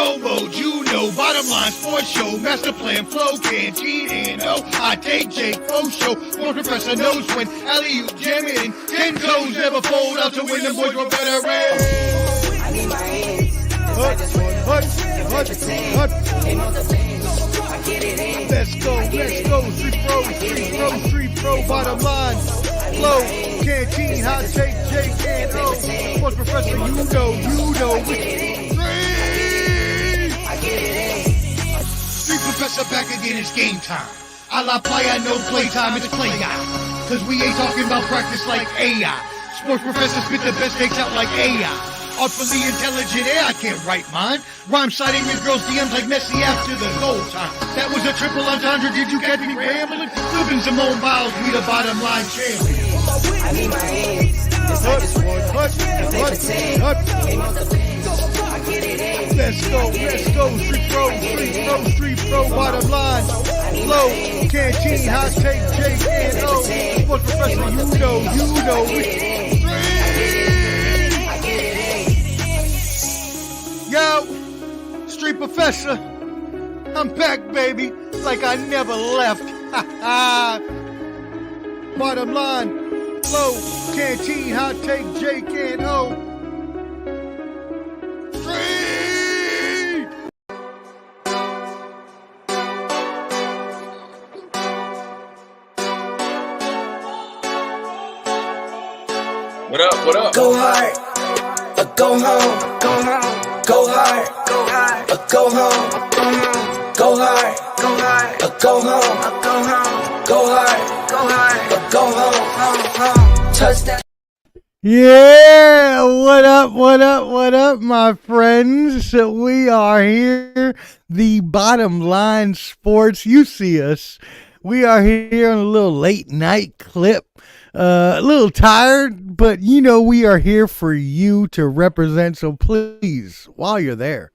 Go mode, you know, bottom line sports show, master plan, flow, canteen, and I take Jake, Fo show, one professor knows when, alley-oop, jam it in, 10 toes, never fold out to win, the boys were better ran. I need my hands, I just want to ain't no defense, I get it in. Let's go, street pro, bottom line, flow, canteen, hot take, Jake, and sports professor, you know, Street Professor back again, it's game time. A la playa, no playtime, it's play guy. Cause we ain't talking about practice like AI. Sports Professor spit the best takes out like AI. Artfully intelligent, I can't write mine. Rhyme citing with girls' DMs like Messi after the goal time. That was a triple entendre, did you catch me rambling? Flipping Simone Biles, we the bottom line champions. I need my hands, I just want to ain't no defense, I get it in. Let's go, street pro, bottom line, flow, canteen, hot take, Jake, and sports professor, you know, Yo, Street Professor, I'm back, baby, like I never left. Bottom line, flow, canteen, hot take, Jake, and Street! What up? Go hard, or go home, go hard, or go home, go hard, or go home, go hard, or go home, touchdown. Yeah, what up, my friends? We are here, the Bottom Line Sports. You see us. We are here on a little late night clip. A little tired, but you know we are here for you to represent. So please, while you're there,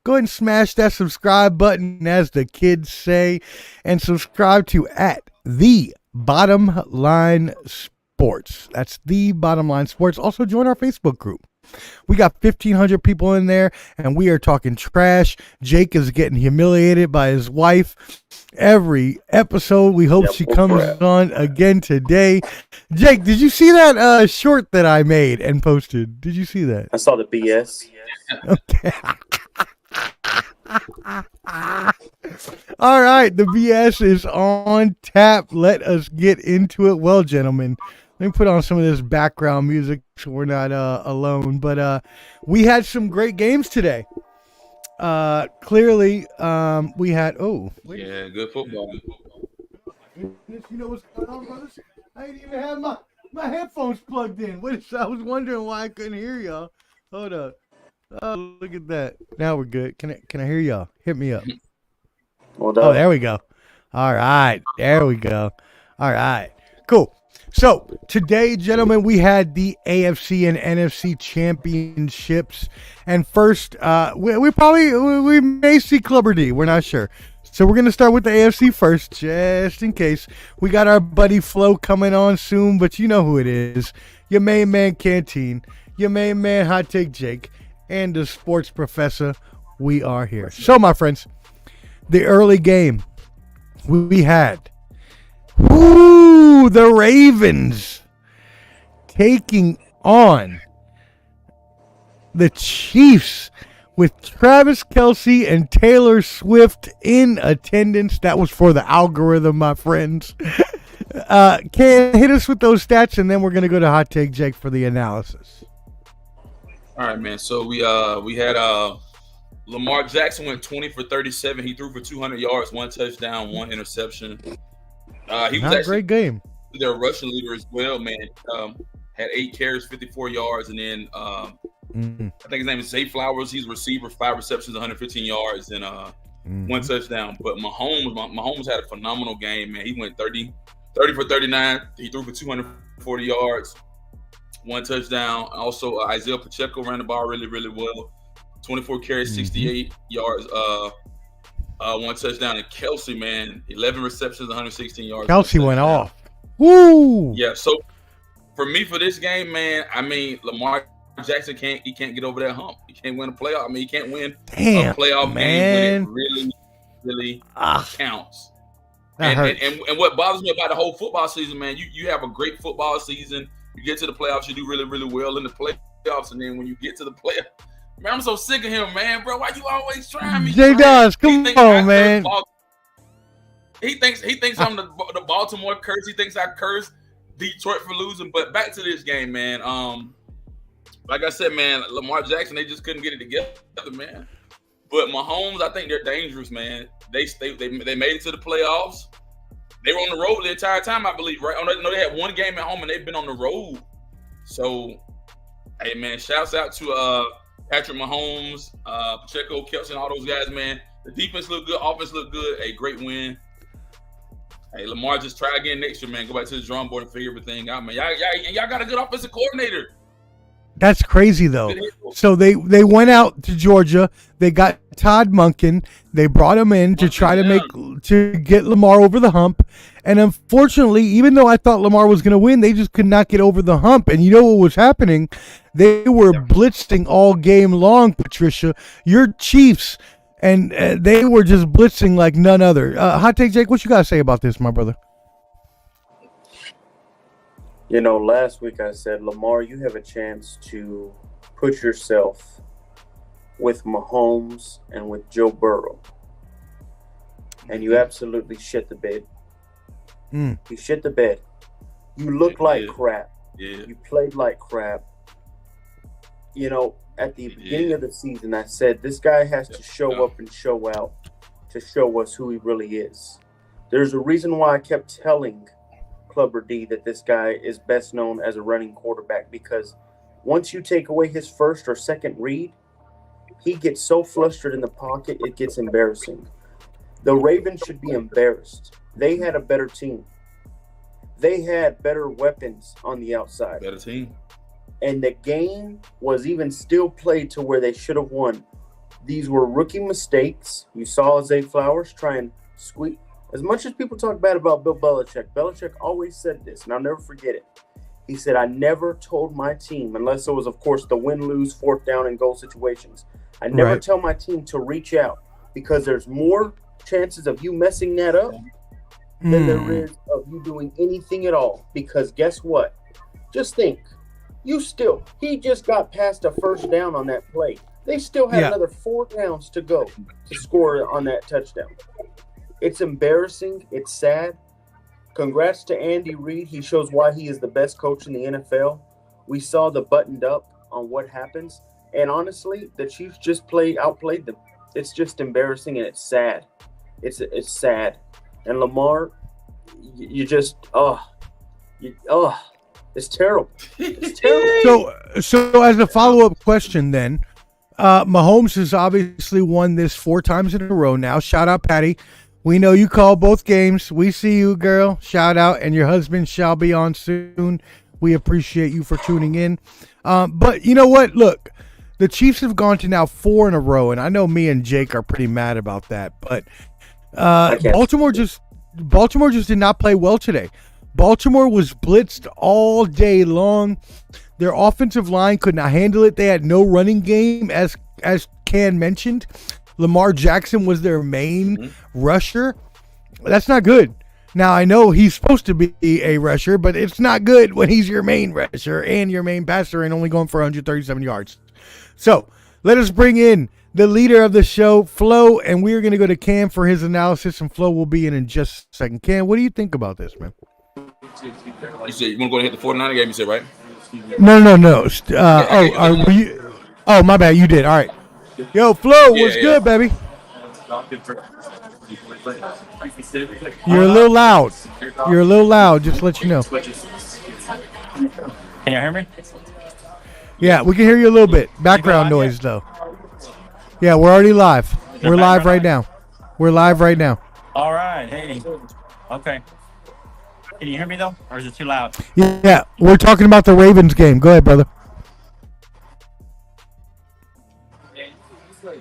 go ahead and smash that subscribe button, as the kids say, and subscribe to @The Bottom Line Sports. That's The Bottom Line Sports. Also join our Facebook group. We got 1,500 people in there, and we are talking trash. Jake is getting humiliated by his wife every episode. We hope she comes on again today. Jake, did you see that short that I made and posted? Did you see that? I saw the BS. Okay. All right, the BS is on tap. Let us get into it. Well, gentlemen, let me put on some of this background music so we're not alone. But we had some great games today. Clearly, we had Good football. You know what's going on, brothers? I didn't even have my headphones plugged in. I was wondering why I couldn't hear y'all. Hold up. Oh, look at that. Now we're good. Can I hear y'all? Hit me up. Oh, there we go. All right. There we go. All right. Cool. So today, gentlemen, we had the AFC and NFC championships. And first, we may see Clubber D. We're not sure. So we're going to start with the AFC first, just in case. We got our buddy Flo coming on soon, but you know who it is. Your main man, Canteen. Your main man, Hot Take Jake. And the sports professor. We are here. So, my friends, the early game we had. The Ravens taking on the Chiefs with Travis Kelce and Taylor Swift in attendance. That was for the algorithm, my friends. Can hit us with those stats, and then we're going to go to Hot Take Jake for the analysis. All right, man. So we had Lamar Jackson went 20 for 37. He threw for 200 yards, 1 touchdown, 1 interception. He was Not a great game. Their rushing leader as well, man. Had 8 carries, 54 yards, and then I think his name is Zay Flowers. He's a receiver, 5 receptions, 115 yards, and 1 touchdown. But Mahomes had a phenomenal game, man. He went 30 for 39. He threw for 240 yards, 1 touchdown. Also, Isaiah Pacheco ran the ball really, really well. 24 carries, 68 yards, 1 touchdown. And Kelce, man, 11 receptions, 116 yards. Kelce went off. Woo! Yeah, so for me, for this game, man, I mean, Lamar Jackson can't get over that hump. He can't win a playoff. I mean, he can't win Damn, a playoff man. game when it really counts. That hurts. And what bothers me about the whole football season, man, you have a great football season. You get to the playoffs, you do really, really well in the playoffs, and then when you get to the playoffs, man, I'm so sick of him, man, bro. Why you always trying me? J Dawes, come on, man. He thinks I'm the Baltimore curse. He thinks I curse Detroit for losing. But back to this game, man. Like I said, man, Lamar Jackson, they just couldn't get it together, man. But Mahomes, I think they're dangerous, man. They made it to the playoffs. They were on the road the entire time, I believe, right? No, they had one game at home and they've been on the road. So, hey, man, shouts out to Patrick Mahomes, Pacheco, Kelce, and all those guys, man. The defense looked good, offense looked good. A great win. Hey, Lamar, just try again next year, man. Go back to the drawing board and figure everything out, man. Y'all got a good offensive coordinator. That's crazy, though. So they went out to Georgia. They got Todd Monken. They brought him in to try to get Lamar over the hump. And unfortunately, even though I thought Lamar was going to win, they just could not get over the hump. And you know what was happening? They were blitzing all game long, Patricia. Your Chiefs, and they were just blitzing like none other. Hot Take Jake, what you got to say about this, my brother? You know, last week I said, Lamar, you have a chance to put yourself with Mahomes and with Joe Burrow. And you absolutely shit the bed. You shit the bed. You look like crap. Yeah. You played like crap. You know, at the beginning of the season, I said, this guy has to show up and show out to show us who he really is. There's a reason why I kept telling Clubber D that this guy is best known as a running quarterback, because once you take away his first or second read, he gets so flustered in the pocket, it gets embarrassing. The Ravens should be embarrassed. They had a better team. They had better weapons on the outside. Better team. And the game was even still played to where they should have won. These were rookie mistakes. You saw Zay Flowers try and squeak. As much as people talk bad about Bill Belichick always said this, and I'll never forget it. He said, I never told my team, unless it was, of course, the win-lose, fourth down, and goal situations. I never tell my team to reach out, because there's more chances of you messing that up than there is of you doing anything at all. Because guess what? Just think. He just got past a first down on that play. They still had another 4 downs to go to score on that touchdown. It's embarrassing. It's sad. Congrats to Andy Reid. He shows why he is the best coach in the NFL. We saw the buttoned up on what happens. And honestly, the Chiefs just outplayed them. It's just embarrassing, and it's sad. It's sad. And Lamar, it's terrible. It's terrible. So as a follow-up question then, Mahomes has obviously won this 4 times in a row now. Shout out, Patty. We know you call both games. We see you, girl. Shout out. And your husband shall be on soon. We appreciate you for tuning in. But you know what? Look, the Chiefs have gone to now 4 in a row, and I know me and Jake are pretty mad about that. But Baltimore just did not play well today. Baltimore was blitzed all day long. Their offensive line could not handle it. They had no running game, as Can mentioned. Lamar Jackson was their main rusher. That's not good. Now, I know he's supposed to be a rusher, but it's not good when he's your main rusher and your main passer and only going for 137 yards. So, let us bring in the leader of the show, Flo, and we're going to go to Cam for his analysis, and Flo will be in just a second. Cam, what do you think about this, man? You said you want to go and hit the 49er game, you said, right? No. My bad. You did. All right. Yo, Flo, what's good, baby? You're a little loud. Just to let you know. Can you hear me? Yeah, we can hear you a little bit. Background noise, though. Yeah, we're already live. We're live right now. All right. Hey. Okay. Can you hear me, though? Or is it too loud? Yeah, we're talking about the Ravens game. Go ahead, brother.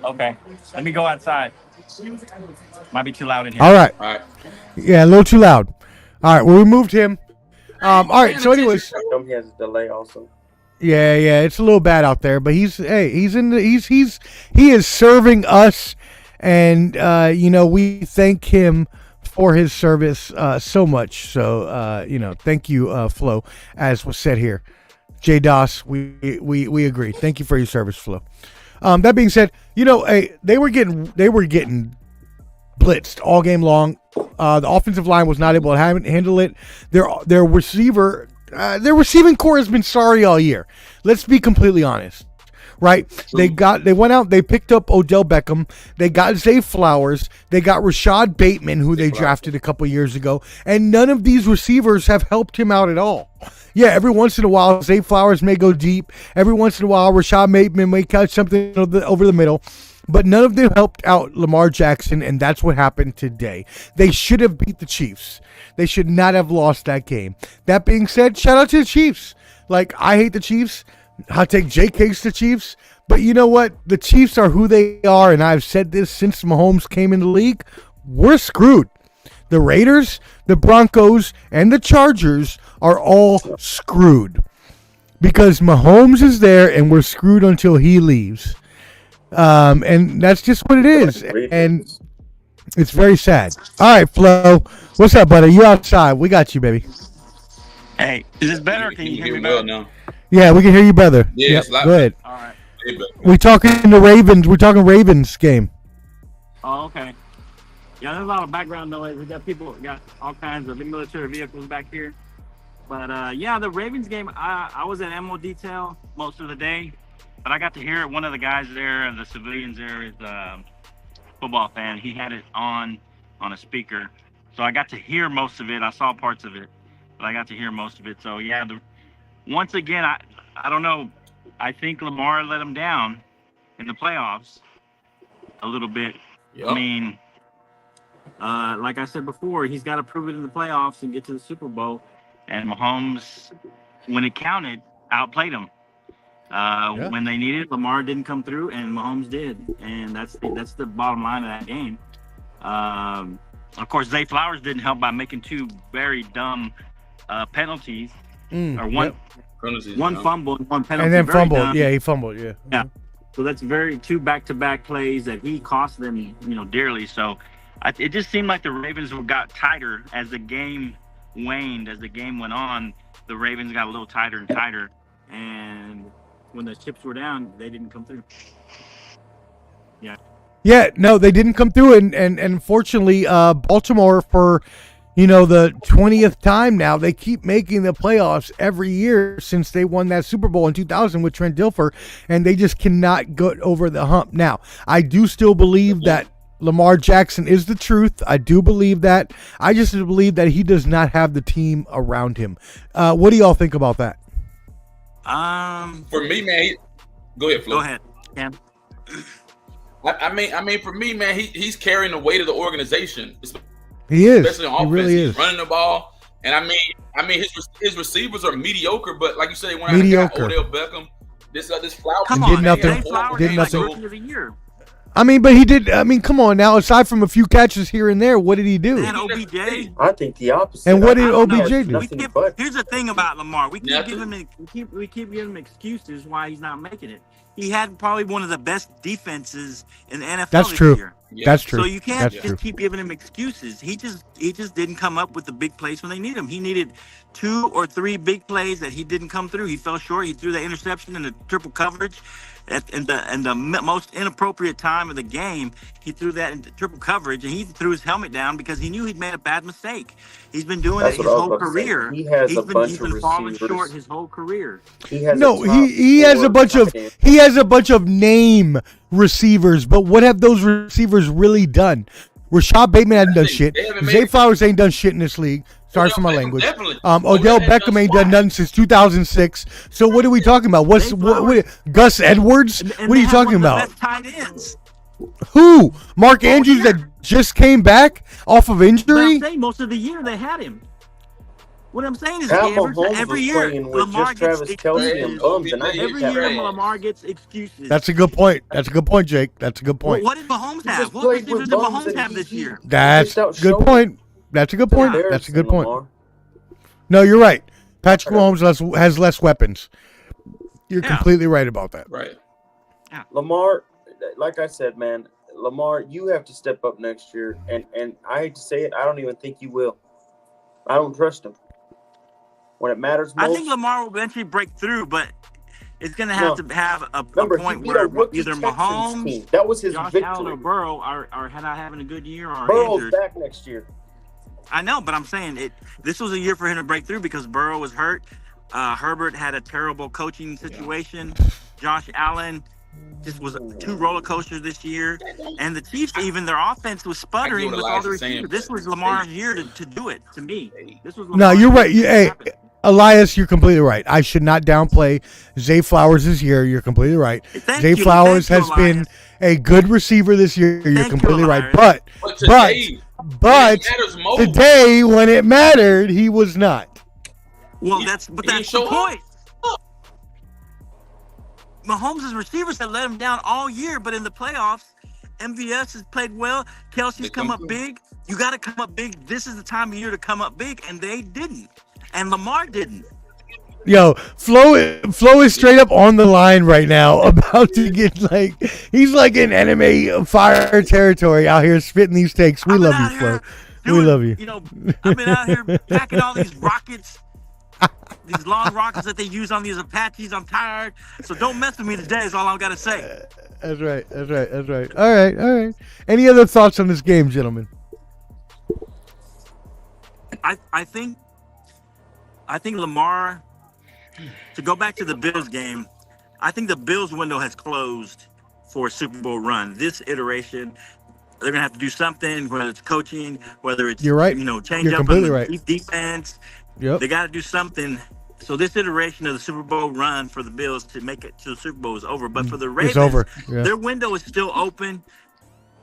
Okay. Let me go outside. Might be too loud in here. All right. Yeah, a little too loud. All right, well, we moved him. All right, so anyways. He has a delay also. Yeah, it's a little bad out there, but he is serving us, and we thank him for his service so much. So thank you, Flo, as was said here. J Doss, we agree. Thank you for your service, Flo. That being said, they were getting blitzed all game long. The offensive line was not able to handle it. Their receiving core has been sorry all year. Let's be completely honest. Right? They went out, they picked up Odell Beckham, they got Zay Flowers, they got Rashad Bateman, who they drafted a couple years ago, and none of these receivers have helped him out at all. Yeah, every once in a while, Zay Flowers may go deep. Every once in a while, Rashad Bateman may catch something over the middle. But none of them helped out Lamar Jackson, and that's what happened today. They should have beat the Chiefs. They should not have lost that game. That being said, shout out to the Chiefs. Like, I hate the Chiefs. I'll take Jake hates the Chiefs. But you know what? The Chiefs are who they are, and I've said this since Mahomes came in the league. We're screwed. The Raiders, the Broncos, and the Chargers are all screwed. Because Mahomes is there, and we're screwed until he leaves. And that's just what it is. And it's very sad. All right, Flo. What's up, buddy? You outside. We got you, baby. Hey, is this better? Can you hear me well better? now? Yeah, we can hear you better. Yeah, yep, go ahead. All right. We're talking the Ravens. We're talking Ravens game. Oh, okay. Yeah, there's a lot of background noise. We got all kinds of military vehicles back here. But, the Ravens game, I was at ammo detail most of the day. But I got to hear it. One of the guys there, the civilians there, is a football fan. He had it on a speaker. So I got to hear most of it. I saw parts of it, but I got to hear most of it. So, yeah, once again, I don't know. I think Lamar let him down in the playoffs a little bit. Yep. I mean, like I said before, he's got to prove it in the playoffs and get to the Super Bowl. And Mahomes, when it counted, outplayed him. When they needed, Lamar didn't come through, and Mahomes did, and that's the bottom line of that game. Of course, Zay Flowers didn't help by making two very dumb penalties, or one fumble and one penalty, and then very fumbled. dumb. Yeah, he fumbled. Yeah. So that's two back-to-back plays that he cost them, dearly. So it just seemed like the Ravens got tighter as the game waned, as the game went on. The Ravens got a little tighter and tighter, and when the chips were down, they didn't come through. Yeah, no, they didn't come through, and unfortunately, Baltimore, for the 20th time now, they keep making the playoffs every year since they won that Super Bowl in 2000 with Trent Dilfer, and they just cannot get over the hump. Now, I do still believe that Lamar Jackson is the truth. I do believe that. I just believe that he does not have the team around him. What do y'all think about that? For me, man, go ahead, Flo. Go ahead, Cam. I mean, for me, man, he's carrying the weight of the organization. He is. Especially on offense. He really is. He's running the ball, and I mean, his receivers are mediocre. But like you said, when I got Odell Beckham, this Flowers, come on, did nothing. Did nothing. Rookie of the year. I mean, but he did. I mean, come on now. Aside from a few catches here and there, what did he do? Man, OBJ. I think the opposite. And what did OBJ do? Here's the thing about Lamar. We keep giving him excuses why he's not making it. He had probably one of the best defenses in the NFL That's this true. year. Yeah. That's true. So you can't just keep giving him excuses. He just didn't come up with the big plays when they need him. He needed 2 or 3 big plays that he didn't come through. He fell short. He threw the interception in the triple coverage. In the most inappropriate time of the game, he threw that into triple coverage, and he threw his helmet down because he knew he'd made a bad mistake. He's been doing it his whole career. He has a bunch he's of been falling receivers. short his whole career. He has he has a bunch of name receivers, but what have those receivers really done? Rashad Bateman hasn't done shit. Zay Flowers ain't done shit in this league. Sorry for my language. Odell Beckham ain't done nothing since 2006. So what are we talking about? What Gus Edwards? And what are you talking about? Best tight ends. Who? Mark Andrews that just came back off of injury? But I'm saying most of the year they had him. What I'm saying is every year Lamar gets excuses. Every year Lamar gets excuses. That's a good point. Jake. That's a good point. Well, what did Mahomes have? What receivers did Mahomes have this year? That's a good point. That's a good point. That's a good point. No, you're right. Patrick Mahomes has less weapons. You're completely right about that. Right. Lamar, like I said, man, Lamar, you have to step up next year. And I hate to say it, I don't even think you will. I don't trust him. When it matters most. I think Lamar will eventually break through, but it's going to have to have a point he beat where a rookie either Texans Mahomes, team. That was his Josh victory. Allen, or Burrow are not having a good year or Burrow's injured. back next year. I know, but I'm saying this was a year for him to break through because Burrow was hurt. Herbert had a terrible coaching situation. Josh Allen just was 2 roller coasters this year. And the Chiefs, even their offense was sputtering with all the receivers. This was Lamar's year to do it, to me. This was No, you're right. Hey, Elias, you're completely right. I should not downplay Zay Flowers' year. You're completely right. Zay Flowers has been a good receiver this year. You're completely right. But today, when it mattered, he was not. Well, that's the point. Mahomes' receivers have let him down all year, but in the playoffs, MVS has played well. Kelsey's come up big. You got to come up big. This is the time of year to come up big, and they didn't. And Lamar didn't. Yo, Flo is straight up on the line right now, about to get he's like in enemy fire territory out here spitting these takes. We love you, Flo. We love you. I've been out here packing all these rockets, these long rockets that they use on these Apaches. I'm tired, so don't mess with me today. Is all I've got to say. That's right. All right. Any other thoughts on this game, gentlemen? I think Lamar. To go back to the Bills game, I think the Bills window has closed for a Super Bowl run. This iteration, they're gonna have to do something, whether it's coaching, whether it's You're right. Change You're up completely on the right. defense. Yep. They got to do something. So this iteration of the Super Bowl run for the Bills to make it to the Super Bowl is over. But for the Ravens, it's over. Yeah. Their window is still open.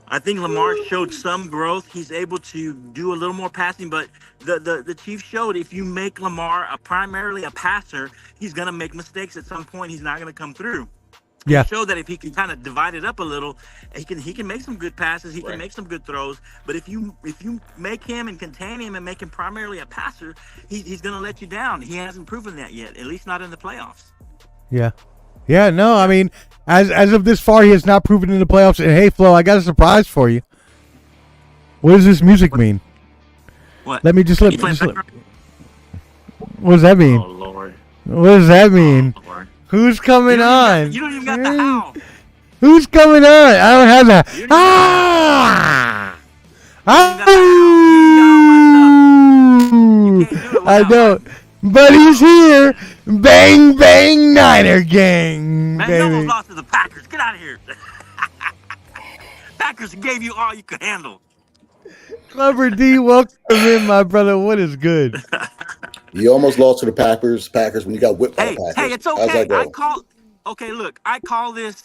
I think Lamar showed some growth. He's able to do a little more passing, but the Chiefs showed if you make Lamar primarily a passer, he's going to make mistakes at some point. He's not going to come through. Yeah. He showed that if he can kind of divide it up a little, he can make some good passes. He can make some good throws. But if you make him and contain him and make him primarily a passer, he's going to let you down. He hasn't proven that yet, at least not in the playoffs. Yeah. Yeah, no, I mean, as of this far, he has not proven in the playoffs. And hey, Flo, I got a surprise for you. What does this music mean? What? Let me just let. What does that mean? Oh Lord. What does that mean? Oh, Lord. Who's coming on? You don't even got the howl. Who's coming on? I don't have that. I know. But he's here. Bang, bang, Niner gang. Man, you almost lost to the Packers. Get out of here. Packers gave you all you could handle. Clever D, welcome in, my brother. What is good? You almost lost to the Packers when you got whipped by the Packers. Hey, it's okay. I call this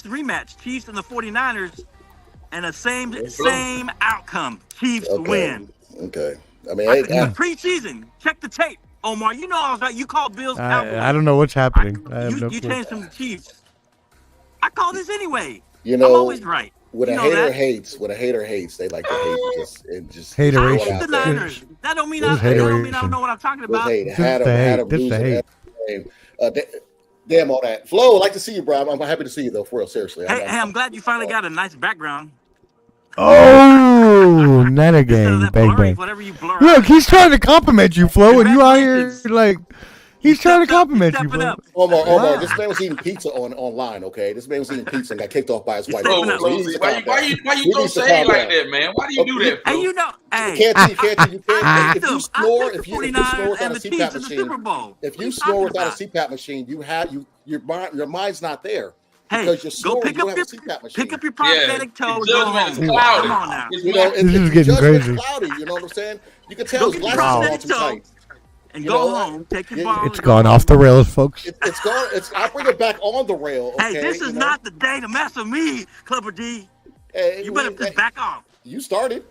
rematch. Chiefs and the 49ers, and the same outcome. Chiefs win. Okay. I mean, preseason. Check the tape. Omar, you know I was right. You called Bills Cowboys. I don't know what's happening. You changed from the Chiefs. I call this anyway. You know, I'm always right. What a hater hates, they like to hate and just hateration. I hate the Niners. That don't mean I don't know what I'm talking about. Damn all that. Flo, I'd like to see you, bro. I'm happy to see you, though, for real, seriously. Hey, I'm glad you finally got a nice background. Oh, Niner gang, bang, bang. Look, he's trying to compliment you, Flo, and you out here like he's trying to compliment you, Flo. Omar, this man was eating pizza online, okay? This man was eating pizza and got kicked off by his wife. Why you don't say it like that, man? Why do you do that, Flo? Hey, you know, you can't. If you snore without a CPAP machine, your mind's not there. Hey, go pick up your prosthetic toe. Come on now. You know, this is getting crazy. Cloudy, you know what I'm saying? You can tell his glasses are too tight. And go home. Take your ball. It's gone off the rails, folks. It's gone. I'll bring it back on the rail. Okay? Hey, this is not the day to mess with me, Clever D. Hey, you better just back off. You started,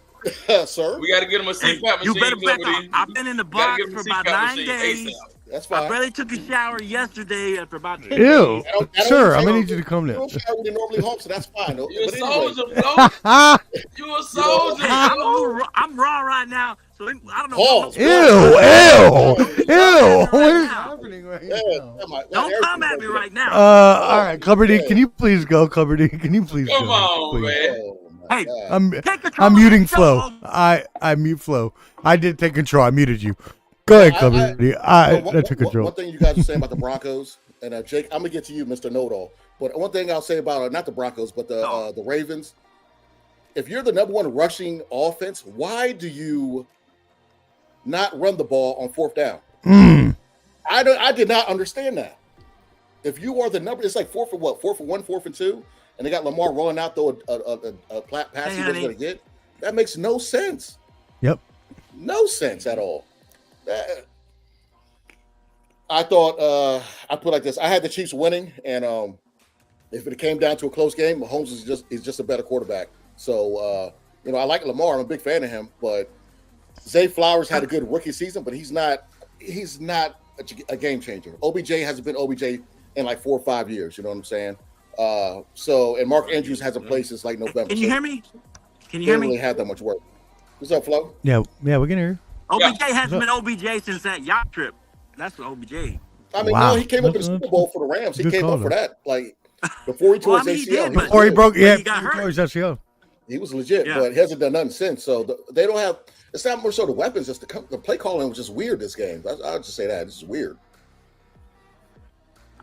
sir. We got to get him a CPAP machine. You better back off. I've been in the box for about 9 days. That's fine. I barely took a shower yesterday after about 10 Ew. days. Sir, I'm going to need you to come You now. don't shower when you're normally home, so that's fine. You're a soldier, bro. You're a soldier. Hey, I'm raw right now, So I don't know. Pause. Ew. What is happening right now? Don't come at me right now. All right, Clubber D, can you please go? Clubber D, can you please Come go? on, Please. man. Hey, take control I'm of muting the show. Flo. I mute Flo. I did take control. I muted you. Go ahead, Clubber D. I took control. One thing you guys are saying about the Broncos, and Jake, I'm gonna get to you, Mr. Know-it-all. But one thing I'll say about not the Broncos, but the Ravens. If you're the number one rushing offense, why do you not run the ball on fourth down? I did not understand that. If you are the number, it's like 4 for 1, 4 and 2, and they got Lamar rolling out though a pass he wasn't going to get. That makes no sense. Yep. No sense at all. I thought I put it like this. I had the Chiefs winning, and if it came down to a close game, Mahomes is just a better quarterback. So I like Lamar. I'm a big fan of him, but Zay Flowers had a good rookie season, but he's not a game changer. OBJ hasn't been OBJ in like 4 or 5 years. You know what I'm saying? And Mark Andrews hasn't played since like November. Can you hear me? Can you hear me? Really had that much work. What's up, Flo? Yeah, we can hear you. OBJ hasn't been OBJ since that yacht trip. That's what OBJ. I mean, Wow. no, he came up in the Super Bowl for the Rams. He came up for that. Like before he tore his ACL. He did, Before he broke, he got hurt. Before his ACL. He was legit, but he hasn't done nothing since. So they don't have. It's not more so the weapons. It's the play calling was just weird this game. I'll just say that this is weird.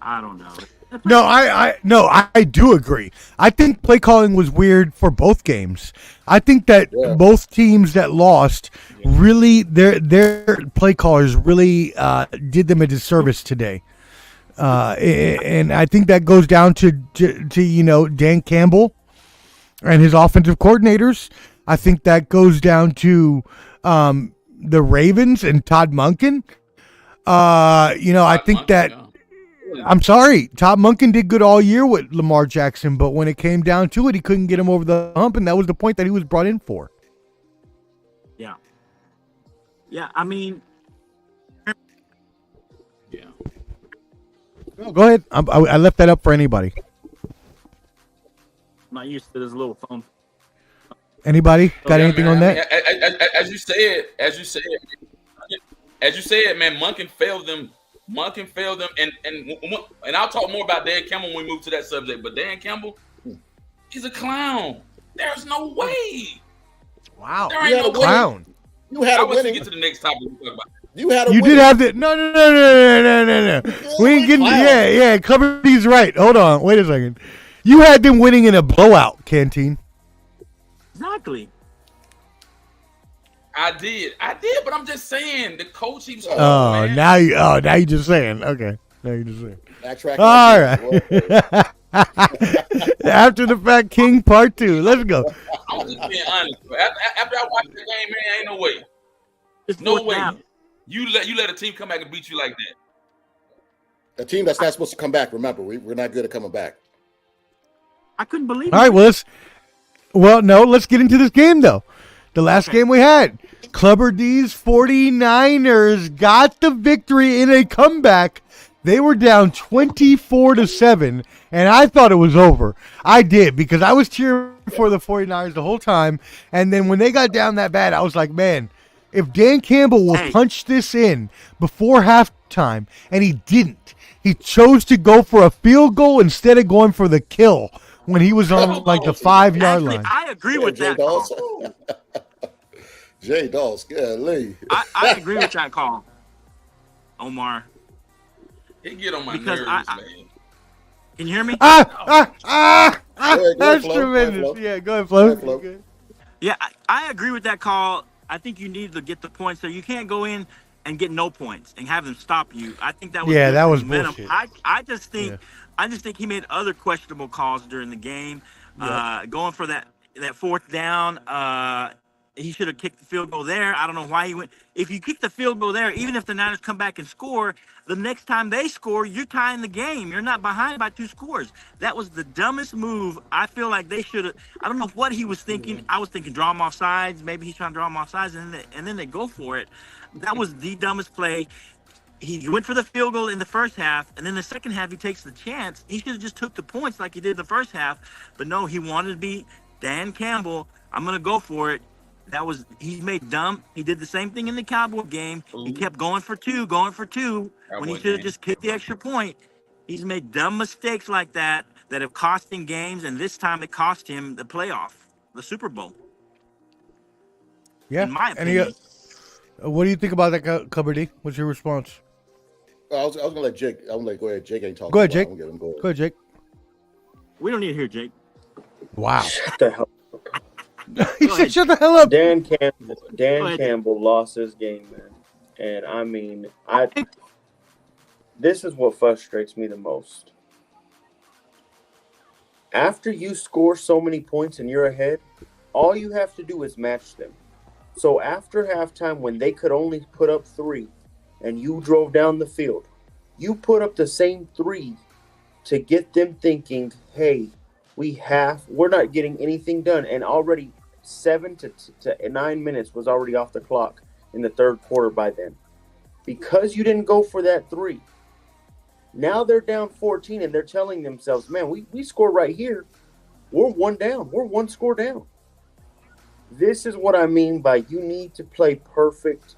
I don't know. No, I do agree. I think play calling was weird for both games. I think that both teams that lost really their play callers really did them a disservice today. And I think that goes down to Dan Campbell and his offensive coordinators. I think that goes down to the Ravens and Todd Monken. I think that. I'm sorry, Todd Monken did good all year with Lamar Jackson, but when it came down to it, he couldn't get him over the hump, and that was the point that he was brought in for. Yeah. Yeah, I mean. Yeah. No, go ahead. I left that up for anybody. I'm not used to this little phone. Anybody got anything on that? As you said, man, Monken failed them. And I'll talk more about Dan Campbell when we move to that subject. But Dan Campbell, he's a clown. There's no way. Wow, there ain't no clown. You had a winning. winning. Get to the next topic. We'll talk about it. You had a. You winning. did have the no. We ain't getting. Yeah. Clubber D's right. Hold on. Wait a second. You had them winning in a blowout, Canteen. Exactly. I did, but I'm just saying the coach keeps. Now you just saying. Okay, now you just saying. Backtrack. All right. After the fact, King Part 2. Let's go. I'm just being honest. After I watched the game, man, ain't no way. It's No way. You let a team come back and beat you like that. A team that's not supposed to come back. Remember, we're not good at coming back. I couldn't believe it. All right, let's get into this game though. The last game we had, Clubber D's 49ers got the victory in a comeback. They were down 24-7, and I thought it was over. I did, because I was cheering for the 49ers the whole time, and then when they got down that bad, I was like, man, if Dan Campbell will punch this in before halftime, and he didn't. He chose to go for a field goal instead of going for the kill when he was on like the 5-yard line. I agree with that call. Jay Dawes, golly. I agree with that call, Omar. It get on my Because nerves, man. Can you hear me? Go ahead, That's Flo. tremendous. Yeah, go ahead, Flo. Go ahead, Flo. Yeah, I agree with that call. I think you need to get the points, so you can't go in and get no points and have them stop you. I think that was that was momentum. bullshit. I just think he made other questionable calls during the game. Going for that fourth down. He should have kicked the field goal there. I don't know why he went. If you kick the field goal there, even if the Niners come back and score, the next time they score, you're tying the game. You're not behind by 2 scores. That was the dumbest move. I feel like they should have. I don't know what he was thinking. I was thinking draw him off sides. Maybe he's trying to draw him off sides, and then they go for it. That was the dumbest play. He went for the field goal in the first half, and then the second half he takes the chance. He should have just took the points like he did the first half. But no, he wanted to be Dan Campbell. I'm going to go for it. He made dumb. He did the same thing in the Cowboy game. He Ooh. kept going for two when he Cowboy should have game. just kicked the extra point. He's made dumb mistakes like that have cost him games, and this time it cost him the playoff, the Super Bowl. Yeah. In my Any, opinion. what do you think about that, Cupboard D? What's your response? I was gonna let Jake. I'm gonna go ahead. Jake ain't talking. Go ahead, so I'm Jake. gonna give him- Go ahead. Go ahead, Jake. We don't need to hear Jake. Wow. Shut the hell. He Go said, ahead. "Shut the hell up." Dan Go ahead. Campbell lost his game, man. And I mean, this is what frustrates me the most. After you score so many points and you're ahead, all you have to do is match them. So after halftime, when they could only put up 3 and you drove down the field, you put up the same 3 to get them thinking, hey, we're not getting anything done. And already 7 to 9 minutes was already off the clock in the third quarter by then. Because you didn't go for that 3. Now they're down 14 and they're telling themselves, man, we score right here. We're 1 down. We're 1 score down. This is what I mean by you need to play perfect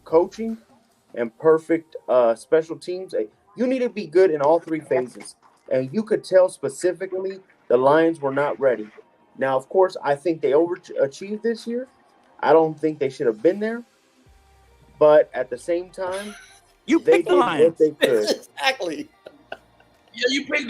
coaching and perfect special teams. You need to be good in all 3 phases. And you could tell specifically the Lions were not ready. Now, of course, I think they overachieved this year. I don't think they should have been there. But at the same time, You they picked the did Lions. what they could. Exactly. Yeah, you picked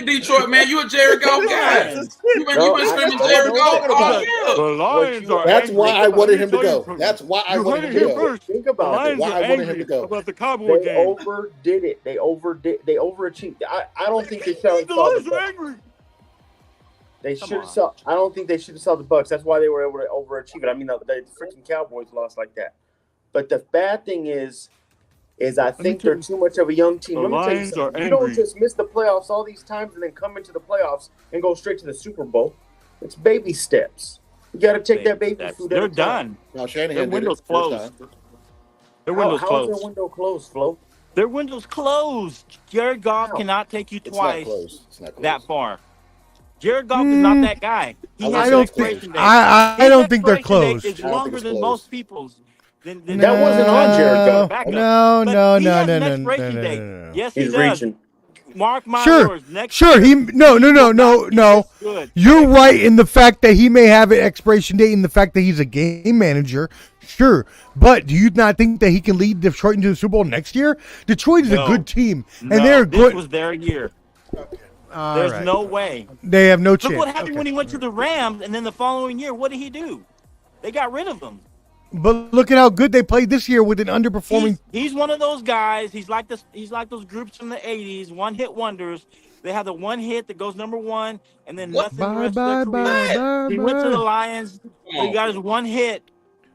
Detroit, man. You a Jared Goff guy. You been screaming I Jared know Goff that. all The year. Lions are That's angry. why I wanted him to Let me tell go. you That's why I You wanted heard him it to here go. first. Think The about it. Lions Why are I wanted him angry to go. about the Cowboy They game. overdid it. They overachieved. I don't think they saw The the Lions are Bucks. angry. They Come should have on. saw. I don't think they should have saw the Bucks. That's why they were able to overachieve it. I mean, the freaking Cowboys lost like that. But the bad thing is I think they're too much of a young team. The Let me tell you Lions something. are You don't angry. just miss the playoffs all these times and then come into the playoffs and go straight to the Super Bowl. It's baby steps. You got to take that baby That's- food. They're at a time. done. Now Their Shanahan did it window's first closed. time. Their window's How is closed. their window closed, Flo? Their window's closed. Jared Goff How? cannot take you It's not twice close. It's not close. that far. Jared Goff is not that guy. He I has I an don't expiration think. date. I His don't think they're expiration date closed. is I don't think longer it's than closed. most people's. Than That wasn't on Jared Goff. Backup. No, But no, he no, has no, an no, expiration no, date. no, no. Yes, he He's does. reaching. Mark my Sure, words. Next sure. year, No. will not be this good. You're right in the fact that he may have an expiration date and the fact that he's a game manager. Sure, but do you not think that he can lead Detroit into the Super Bowl next year? Detroit is a No. good team, and No, they're this good. was their year. All There's right. no way. They have no Look chance. what happened Okay. when he went to the Rams, and then the following year, what did he do? They got rid of him. But look at how good they played this year with an underperforming. He's one of those guys. He's like this. He's like those groups from the '80s, one-hit wonders. They have the one hit that goes number 1, and then nothing the Bye, rest bye, of their career. bye, He went to the bye. Lions. He got his one hit,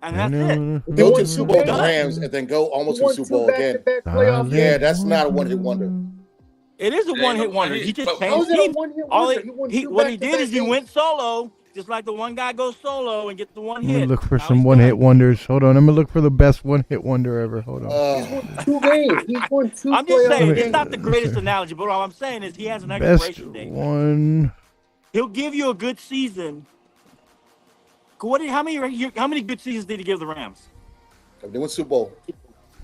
and that's it. Go to won the Super Bowl with the Done. Rams and then go almost He to won the Super 2 Bowl again. back-to-back playoff Yeah, games. that's not a one-hit wonder. It is a ain't one-hit no wonder. one-hit, He just but- How changed is that a teams. one-hit All wonder? He won 2 what he did back-to-back is he games. went solo, just like the one guy goes solo and gets the one Let me hit. look for Now some he's one-hit done. wonders. Hold on, I'm gonna look for the best one-hit wonder ever. Hold on. He's won 2 games. He's won 2 I'm just playoff saying, games. it's not the greatest analogy, but all I'm saying is he has an Best expiration date. one. He'll give you a good season. How many good seasons did he give the Rams? They went Super Bowl.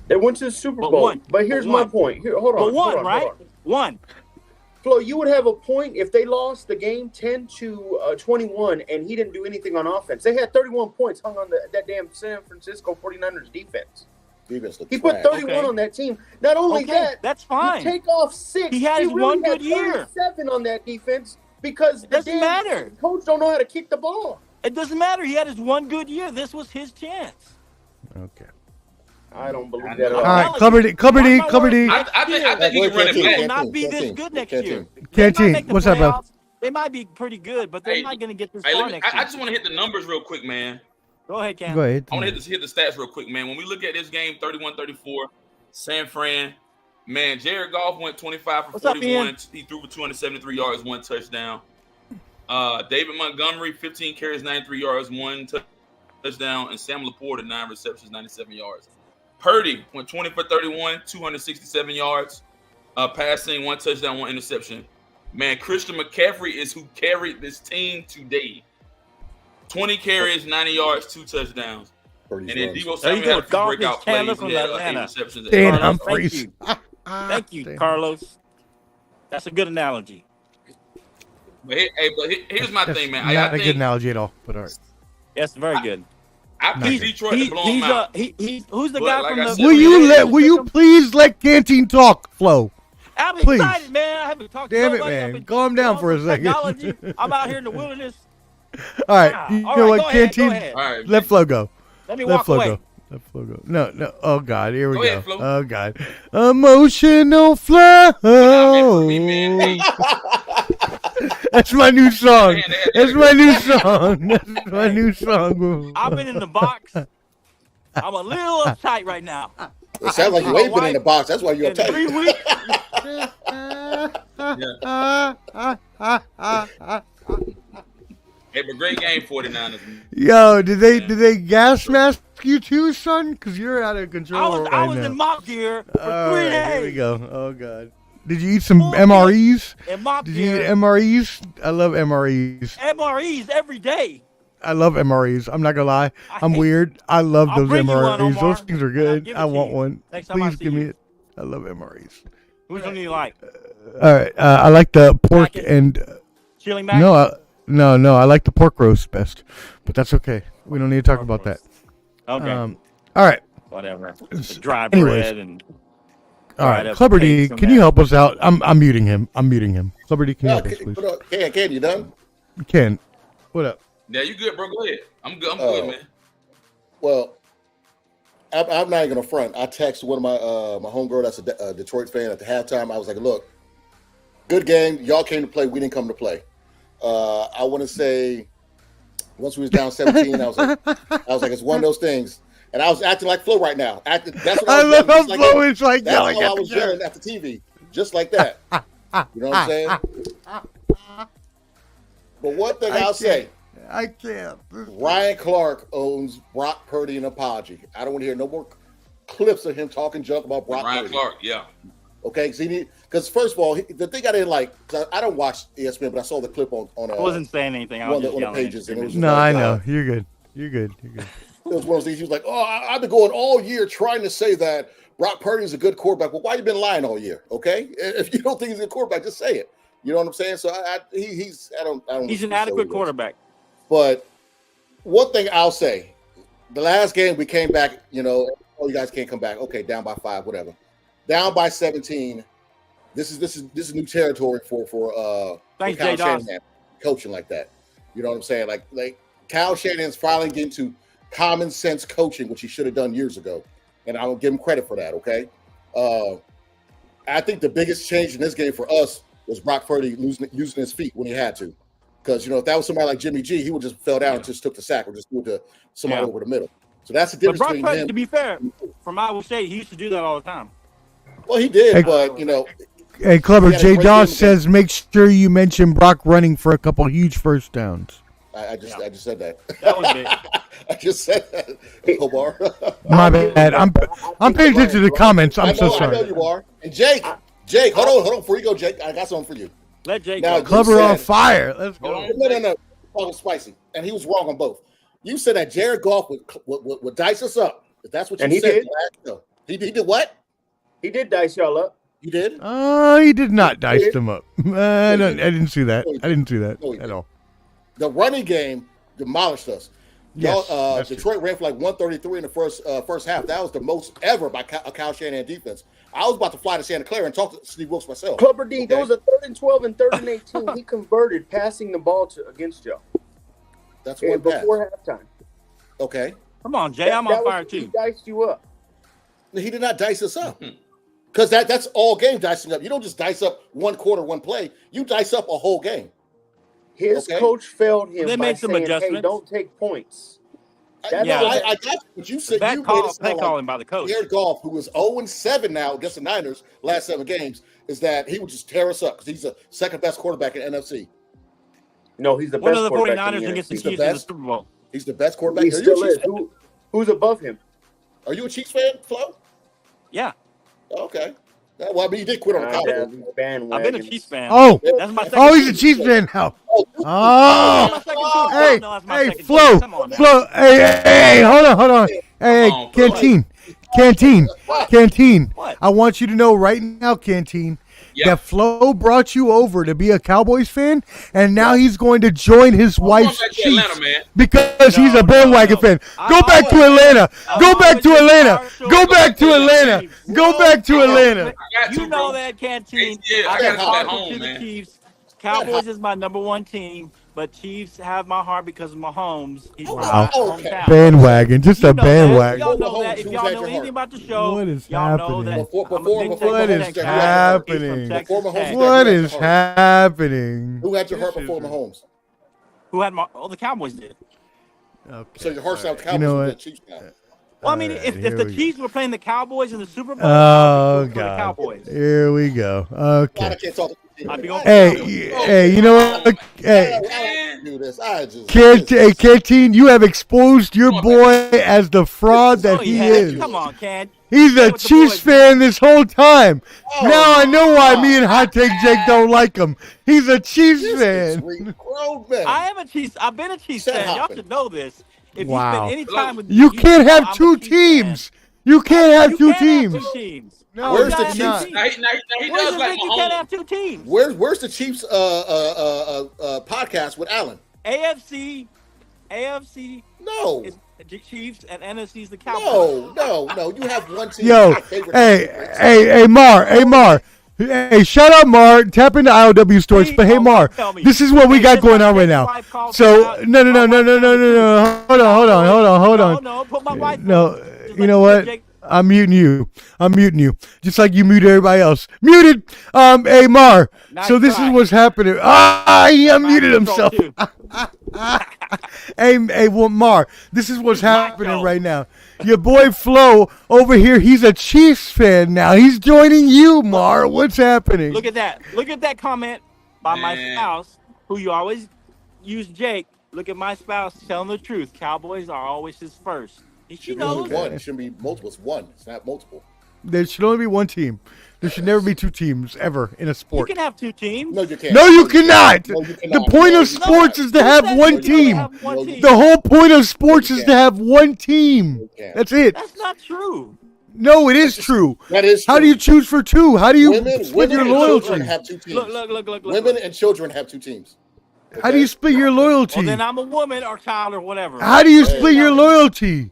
They went to the Super But Bowl. one. But here's But my one. point. Here, hold on. But one, hold on, right? hold on. One. Flo, you would have a point if they lost the game 10-21 and he didn't do anything on offense. They had 31 points hung on that damn San Francisco 49ers defense. Defense looked He put trash. 31 Okay. on that team. Not only Okay, that, that's fine. you take off 6. He had his really one had good year. 37 on that defense because It doesn't matter. coach don't know how to kick the ball. It doesn't matter. He had his one good year. This was his chance. Okay. I don't believe I that at know. all. All right, telling cover you. D, cover D, Mark my cover words, D. next I think year, he can run it He will back. not be this Canteen. good next Canteen. year. They might Canteen, make the what's up, bro? playoffs. They might be pretty good, but they're Hey, not going to get this Hey, far let me, next I year. just want to hit the numbers real quick, man. Go ahead, Cam. Go ahead. I want to hit the stats real quick, man. When we look at this game, 31-34, San Fran, man, Jared Goff went 25 for What's up, 41. Ian? He threw for 273 yards, 1 touchdown. David Montgomery, 15 carries, 93 yards, 1 touchdown. And Sam Laporte, 9 receptions, 97 yards. Purdy went 20 for 31, 267 yards. Passing, 1 touchdown, 1 interception. Man, Christian McCaffrey is who carried this team today. 20 carries, 90 yards, 2 touchdowns. Purdy's And then runs. Debo There you Samuel go, had a few Dolphins breakout Chandler plays. from He had 8 Atlanta. receptions. Dan Carlos, Humphreys. Thank you, Damn. Carlos. That's a good analogy. But here's my thing, man. Not I a good think analogy at all, but all right. That's very good. I picked Detroit to blow them out. Who's the But guy like from I the? said, Will you please let Canteen talk, Flo? I'm please. excited, man. I haven't talked Damn to it, nobody. man. I've been Calm down going for a through second. technology. I'm out here in the wilderness. All right, Wow. you All know right, what, go ahead, Canteen? go ahead. All right, Let Flo go. Let me Let walk Flo away. go. Let Flo go. No. Oh God, here we Go go. ahead, Flo. Oh God, emotional flow. Me, man. Hey, That's my new song. Man, That's my new song. That's my new song. I've been in the box. I'm a little uptight right now. It sounds like you ain't been in the box. That's why you're In 3 uptight. weeks, hey, but great game, 49ers. Yo, did they gas mask you too, son? Because you're out of control I right was now. in mock gear for All 3 right, days. here we go. Oh God. Did you eat some Full MREs? In mock Did you eat gear, MREs? I love MREs. MREs every day. I love MREs. I'm not gonna lie. I I'm hate- weird. I love I'll those bring you one, MREs. Omar, Those things are and I'll good. give it I to want you one. next time I Please see give me you. it. I love MREs. Which one do you like? All right. I like the pork Mac and Chili mac? no. I like the pork roast best, but that's okay. We don't need to talk about that. Okay. All right. Whatever. The dry anyways. bread and All Right, right. up Clubber D, cakes and can that. you help us out? I'm muting him. Clubber D, can you help us, please? Ken, you done? Ken, what up? Yeah, you good, bro? Go ahead. I'm good. I'm Oh. good, man. Well, I'm not even gonna front. I texted one of my homegirl that's a Detroit fan at the halftime. I was like, "Look, good game. Y'all came to play. We didn't come to play." I want to say once we was down 17, I was like, it's one of those things. And I was acting like Flo right now. That's what I I was love doing, how just like Flo that. is like That's yelling how at I the was camera. yelling at the TV, just like that. You know what I'm saying? But one thing I'll say, I can't. Ryan Clark owns Brock Purdy and apology. I don't want to hear no more clips of him talking junk about Brock Ryan Purdy. Clark, yeah. Okay, because first of all, the thing I didn't like, 'cause I don't watch ESPN, but I saw the clip on I wasn't saying anything. I one was of just the yelling. pages, and it was No, I know. You're good. You're good. It was one of those things. He was like, "Oh, I've been going all year trying to say that Brock Purdy is a good quarterback." Well, why you been lying all year? Okay, if you don't think he's a good quarterback, just say it. You know what I'm saying? So he's He's an adequate quarterback. But one thing I'll say, the last game we came back, oh, you guys can't come back. Okay, down by 5, whatever. Down by 17. This is new territory for Thanks, Kyle J. Doss. Shanahan coaching like that. You know what I'm saying? Like Kyle Shanahan's finally getting to common sense coaching, which he should have done years ago, and I don't give him credit for that. Okay, I think the biggest change in this game for us was Brock Purdy using his feet when he had to. Because, if that was somebody like Jimmy G, he would just fell down and just took the sack or just threw it to somebody over the middle. So that's the But difference Brock between Purdy, him. to be fair, from Iowa State, he used to do that all the time. Well, he did, Hey, but, Hey, Clubber, He had a J. great Doss game says make sure you mention Brock running for a couple huge first downs. I just said that. That was big. I just said that, Omar. My bad. I'm paying attention to the comments. I'm so I know sorry. you are. And Jake, hold on. Before you go, Jake, I got something for you. Let Jake Now, go. Clubber said- on fire. Let's go. No. That was spicy. And he was wrong on both. You said that Jared Goff would dice us up. If that's what you And he said. did. Last show. He did what? He did dice y'all up. You did? Oh, he did not dice did. them up. I didn't see that. No, he I didn't see that No, he at didn't. all. The running game demolished us. Yes, Y'all, that's true. Detroit ran for like 133 in the first half. That was the most ever by Kyle Shanahan defense. I was about to fly to Santa Clara and talk to Steve Wilkes myself. Clubber D, Okay. there was a 3rd and 12 and 3rd and 18. He converted passing the ball against y'all That's one pass. before halftime. Okay. Come on, Jay. I'm on fire, He too. diced you up. He did not dice us up. Because that's all game dicing up. You don't just dice up one quarter, one play. You dice up a whole game. His Okay. coach failed him They by made some saying, adjustments. hey, don't take points. I That's got what- you. But you said Bad you made call, it play sound calling like by the coach. Jared Goff, who is 0-7 now against the Niners last 7 games, is that he would just tear us up because he's the second best quarterback in NFC. No, he's the One best of the quarterback 49ers in the against the He's the Chiefs in the best. Super Bowl. He's the best quarterback. He Are you a still Chiefs is. fan? Who's above him? Are you a Chiefs fan, Flo? Yeah. Okay. Well, I mean, he did quit on the Nah, Cowboys. he's bandwagon. I've been a Chiefs fan. Oh, That's my second oh, he's a team. Chiefs fan now. Oh, you Oh, That's my second team. hey, No, that's my hey, second Flo, team. Come on now. Flo, hey, hold on. Hey, Come on, Canteen. What? I want you to know right now, Canteen, Yeah. that Flo brought you over to be a Cowboys fan, and now he's going to join his I'm going wife's back to Chiefs Atlanta, man. because he's a No, bandwagon no. fan. I Go back to always- Atlanta. I Go back always to been Atlanta. partial Go to back to the Atlanta. Chiefs. Go back to Atlanta. I got You to, know bro. that, Canteen. Yeah, I I gotta got go back partial home, to the man. Chiefs. Cowboys is my number one team, but Chiefs have my heart because of Mahomes. He's Wow. my hometown. Bandwagon, just a You know that. bandwagon. Y'all know Mahomes, that. If who's y'all had know your anything heart? about the show, What is y'all know happening? that. Before I'm a big Mahomes, What is Texas fan. happening? He's from Before Texas Mahomes, Tech. What had is your heart? happening? Who had your heart before Mahomes? Who had my? Oh, the Cowboys did. Okay. So your heart's out the Cowboys You know and the what? Chiefs now. Well, I mean, Alright, if here the we go. Chiefs were playing the Cowboys in the Super Bowl, Oh, I'd be for the God. Cowboys. Here we go. God, Okay. I can't talk to you. I'd be going for Hey, the Cowboys. hey, you know what? Hey, I don't do this. Canteen, you have exposed your boy as the fraud that Oh, he yeah. is. Come on, Ken. He's Stay a with the Chiefs boys, fan this whole time. Oh, Now I know why God. me and Hot Take Jake don't like him. He's a Chiefs This is fan. grown man. I am a Chiefs. I've been a Chiefs Set fan. Y'all hopping. should know this. If Wow. you spend any time with You can't know have I'm a two Chiefs fan. teams. You can't have You two can't have teams. two teams. No, Where's you the gotta have Chiefs? two Now teams. he Where's does the like thing you can't have Mahomes. two teams? Where's the Chiefs podcast with Allen? AFC No. is the Chiefs and NFC is the Cowboys. No. You have one team. Yo, My favorite hey, Mar. Hey, shout out, Mar. Tap into IOW stories. But hey, Mar, Tell me. this is what we Hey, got this going my on right next now. wife calls So, me out. no. My wife tells me Hold on. No, put my wife No, on. Just you like know you what? did, Jake. I'm muting you. Just like you muted everybody else. Muted. Hey, Mar. Nice So this try. is what's happening. He My unmuted control, himself. too. Hey, well, Mar, this is what's happening show. right now. Your boy Flo over here, he's a Chiefs fan now. He's joining you, Mar. What's happening? Look at that. Look at that comment by my Man. spouse, who you always use, Jake. Look at my spouse telling the truth. Cowboys are always his first. And she Should be only knows. one. It shouldn't be multiple. It's one. It's not multiple. There should only be one team. There should never be two teams ever in a You sport. can have two teams. No, you can't. No, you cannot. No, you The cannot. point No, of you sports cannot. is to Who have said one you can only team. have one No, you team? The whole point of sports No, is you to can't. have one team. You can't. That's it. That's not true. No, it is true. That is How true. do you choose for two? How do you Women split your and children loyalty? have two teams. Look. Women and children have two teams. How do you split your Well, loyalty? then I'm a woman or child or whatever. How do you Hey. split your loyalty?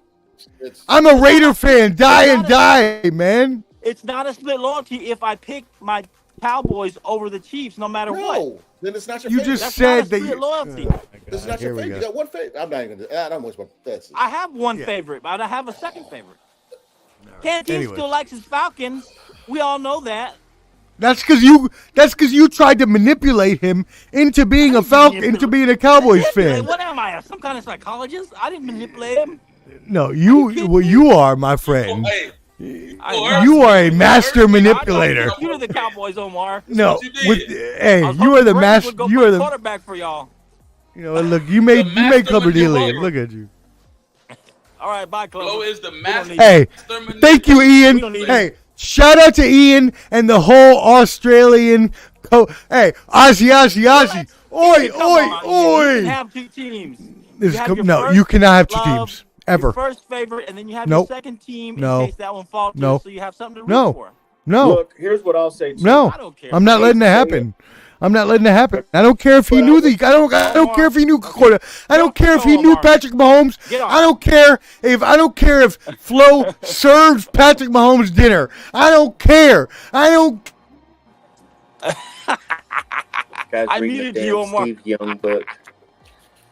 It's, I'm a Raider fan. Die and die, man. It's not a split loyalty if I pick my Cowboys over the Chiefs, no matter what. no, then it's not your You favorite. just That's said not a that split you. loyalty. This is not Here your we favorite. go. You got one favorite. I'm not even gonna. I don't want to. That's I have one Yeah. favorite, but I have a second favorite. Canteen Anyway. still likes his Falcons. We all know that. That's because you tried to manipulate him into being a Falcon, into being a Cowboys Manipulate? fan. What am I? Some kind of psychologist? I didn't manipulate him. No, kidding well, me? you are, my friend. Hey, You are a master manipulator. You to the Cowboys, Omar. No, what you did. with hey, I was you are hoping the Brady master. would go You play are the. quarterback for y'all. You know, look, you made master Clubber D leave. manipulator. Look at you. All right, bye, Chloe. Flo is the We don't master. need Hey, manipulator. thank you, Ian. We don't need Hey, shout out to Ian and the whole Australian. Hey, Ozzy. Oi, Come on, you can oi. have two teams. This You is have your no, first you cannot have two love, teams Your ever. first favorite, and then you have Nope. your second team No. in case that one falters, No. so you have something to root No. for. No, Look, here's what I'll say to you. no, I don't care. I'm not letting it happen. I'm not letting it happen. I don't care if he knew the. I don't care if he knew quarter. I don't care if he knew Patrick Mahomes. Get off. I don't care if Flo serves Patrick Mahomes dinner. I don't care. Guys, I reading muted the you, damn Omar. Steve Young book.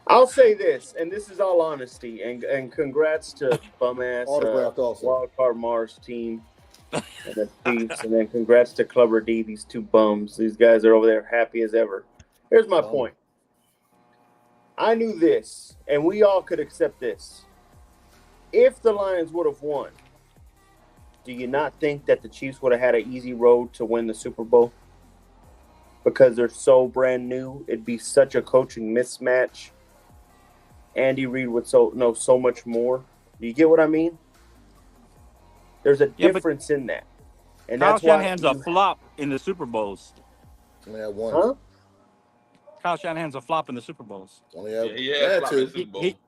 I'll say this, and this is all honesty, and congrats to bum-ass Autographed also. Wildcard Mars team and the Chiefs, and then congrats to Clubber D, these two bums. These guys are over there happy as ever. Here's my point. I knew this, and we all could accept this. If the Lions would have won, do you not think that the Chiefs would have had an easy road to win the Super Bowl? Because they're so brand new, it'd be such a coaching mismatch. Andy Reid would know so much more. Do you get what I mean? There's a Yeah, but difference in that, and Kyle that's why. Shanahan's a flop in the Super Bowls. only had one. Huh? Kyle Shanahan's a flop in the Super Bowls. Only Yeah, had two.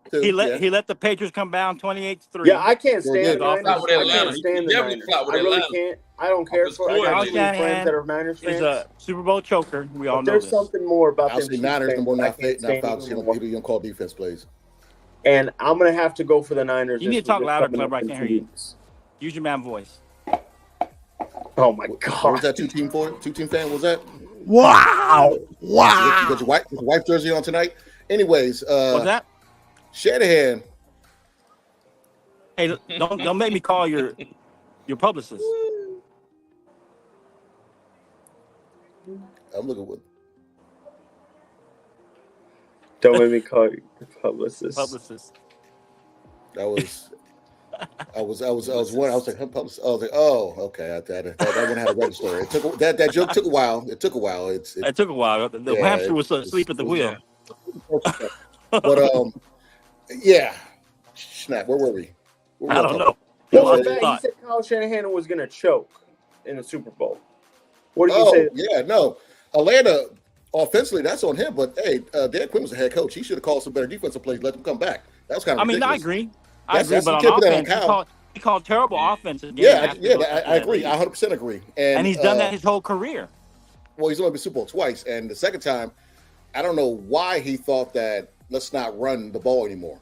He let the Patriots come down 28-3. Yeah, I can't stand the Dolphins. Niners. Flop with I Atlanta. can't stand He the definitely Niners. flop with I really Atlanta. can't. I don't care for it. I got Kyle too many friends Shanahan that are Niners He's fans. a Super Bowl choker. We all But know there's this. something more about I'll them. say Chiefs Niners fans number one, that I not can't stand Falcons. anymore. People you don't call defense plays. And I'm gonna have to go for the Niners. You need this to talk week louder, coming Clever. up I in can't 2 hear you. weeks. Use your man voice. Oh my What was god! that 2-team for? 2-team fan was that? Wow. You Wow. got your wife jersey on tonight? Anyways, What's that? Shanahan. Hey, don't make me call your publicist. I'm looking with. Don't let me call you the publicist. That was. I was like, publicist. I was like, oh, okay. That one had a red story. It took that joke took a while. It took a while. It took a while. The hamster was asleep at the wheel. But yeah. Snap. Where were we? I don't know. Well, he said Kyle Shanahan was gonna choke in the Super Bowl. What do you say? Yeah, no. Atlanta offensively, that's on him. But hey, Dan Quinn was the head coach. He should have called some better defensive plays. Let them come back. That was kind of. I agree. I agree, That's but you on can't put that offense, on he called terrible offenses. I agree. I 100% agree. And he's done that his whole career. Well, he's only been Super Bowl twice, and the second time, I don't know why he thought that let's not run the ball anymore.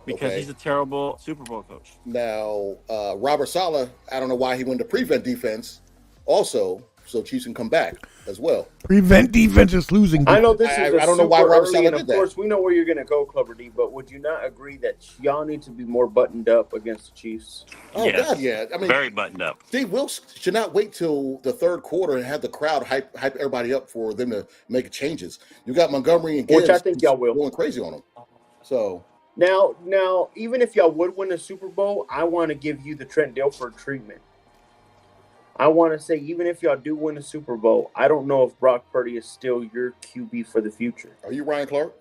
Because he's a terrible Super Bowl coach. Now, Robert Saleh, I don't know why he went to prevent defense also, so Chiefs can come back as well. Prevent defense is losing. I know this is I don't know why Robert Saleh and did of that. course we know where you're going to go, Clever D. But would you not agree that y'all need to be more buttoned up against the Chiefs? Oh Yes. God, yeah. I mean, Very buttoned up. Steve Wilkes should not wait till the third quarter and have the crowd hype everybody up for them to make changes. You got Montgomery and Gibbs, Which I think y'all will. going crazy on them. So Now, even if y'all would win the Super Bowl, I want to give you the Trent Dilfer treatment. I want to say, even if y'all do win the Super Bowl, I don't know if Brock Purdy is still your QB for the future. are you Ryan Clark?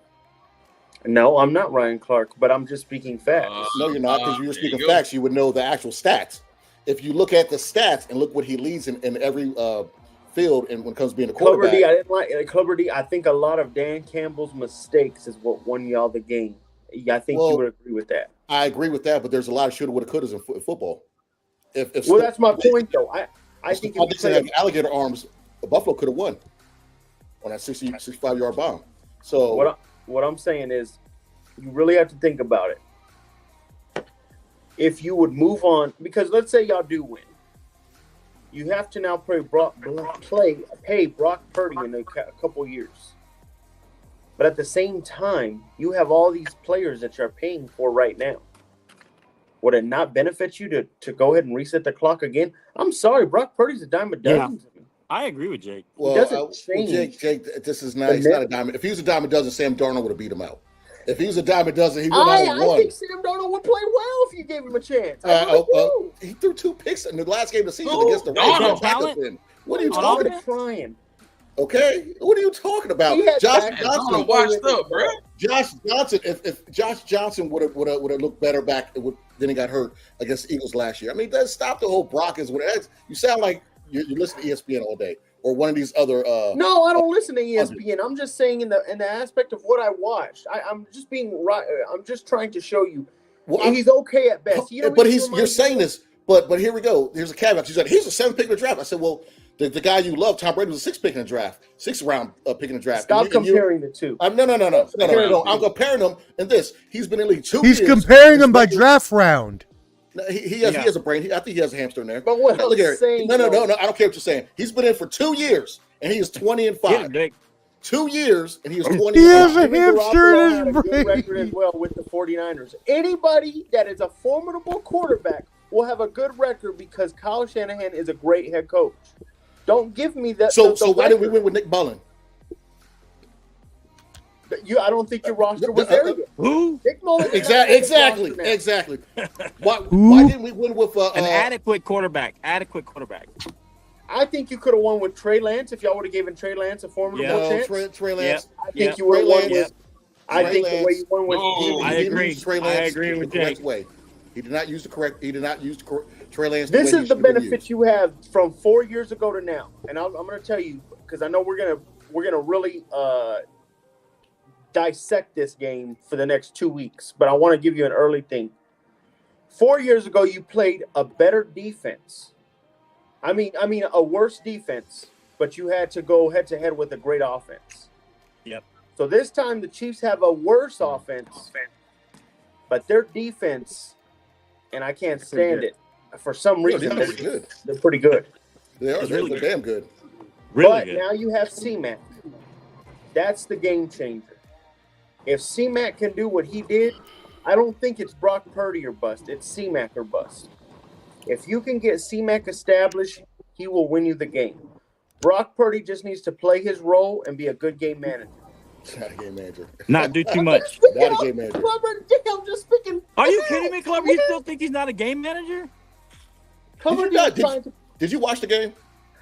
No, I'm not Ryan Clark, but I'm just speaking facts. No, you're not, because you're there you speaking go. facts. You would know the actual stats. If you look at the stats and look what he leads in every field, and when it comes to being a Clever quarterback, D, I didn't like Clever D. I think a lot of Dan Campbell's mistakes is what won y'all the game. Yeah, I think you would agree with that. I agree with that. But there's a lot of shoulda, woulda, couldas in football. If That's my point, though. I think if they have alligator arms, Buffalo could have won on that 65-yard bomb. So what I'm saying is, you really have to think about it. If you would move on, because let's say y'all do win, you have to now pay Brock Purdy in a couple years. But at the same time, you have all these players that you're paying for right now. Would it not benefit you to go ahead and reset the clock again? I'm sorry, Brock Purdy's a dime a dozen to me. I agree with Jake. Well, doesn't change. Jake, this is not. He's not a diamond. If he was a dime a dozen, Sam Darnold would have beat him out. If he was a dime a dozen, he would have won. I think Sam Darnold would play well if you gave him a chance. He threw 2 picks in the last game of the season Who? against the Darnold. Ravens. What are you talking about? Crying. Okay, what are you talking about? He had Josh back- Johnson washed up, bro. Josh Johnson. If Josh Johnson would have looked better back, then he got hurt against the Eagles last year. I mean, it does stop the whole Broncos. You sound like you're listening to ESPN all day or one of these other. No, I don't listen to ESPN. I'm just saying in the aspect of what I watched. I'm just being right. I'm just trying to show you. Well, he's okay at best. But you're saying this. But here we go. Here's a caveat. She said he's a 7th pick in the draft. I said, well, the guy you love, Tom Brady, was a 6th pick in the draft, 6th round pick in the draft. Stop comparing the two. No. I'm comparing them in this. He's been in the league 2 He's years. comparing them by draft round. No, he has a brain. I think he has a hamster in there. But what look I'm at saying, no. I don't care what you're saying. He's been in for 2 years, and he is 20-5. 2 years, and he is 20. He has a Jimmy hamster Garoppolo in had his a good brain. record as well with the 49ers. Anybody that is a formidable quarterback will have a good record because Kyle Shanahan is a great head coach. Don't give me that. So why did we win with Nick Mullen? I don't think your roster was there yet. Who? Nick Mullen. Exactly. Why didn't we win with An adequate quarterback. I think you could have won with Trey Lance if y'all would have given Trey Lance a formidable chance. Trey Lance? I think you would have won with. I think the way you won with. I agree. I agree with Jake. Way. He did not use the correct. He did not use the correct Trey Lance. This is the benefit used. you have from 4 years ago to now, and I'm going to tell you because I know we're gonna really dissect this game for the next 2 weeks, but I want to give you an early thing. 4 years ago, you played a better defense. I mean, a worse defense, but you had to go head to head with a great offense. Yep. So this time, the Chiefs have a worse offense, but their defense, and I can't stand it for some reason. They're good. They're pretty good. They are. really They're damn good. Really But good. now you have C-Mac. That's the game changer. If C-Mac can do what he did, I don't think it's Brock Purdy or bust. It's C-Mac or bust. If you can get C-Mac established, he will win you the game. Brock Purdy just needs to play his role and be a good game manager. Not a game manager. Not do too much. Not a game manager. I'm just speaking. Are you kidding me, Clubber? You still think he's not a game manager? Did you watch the game?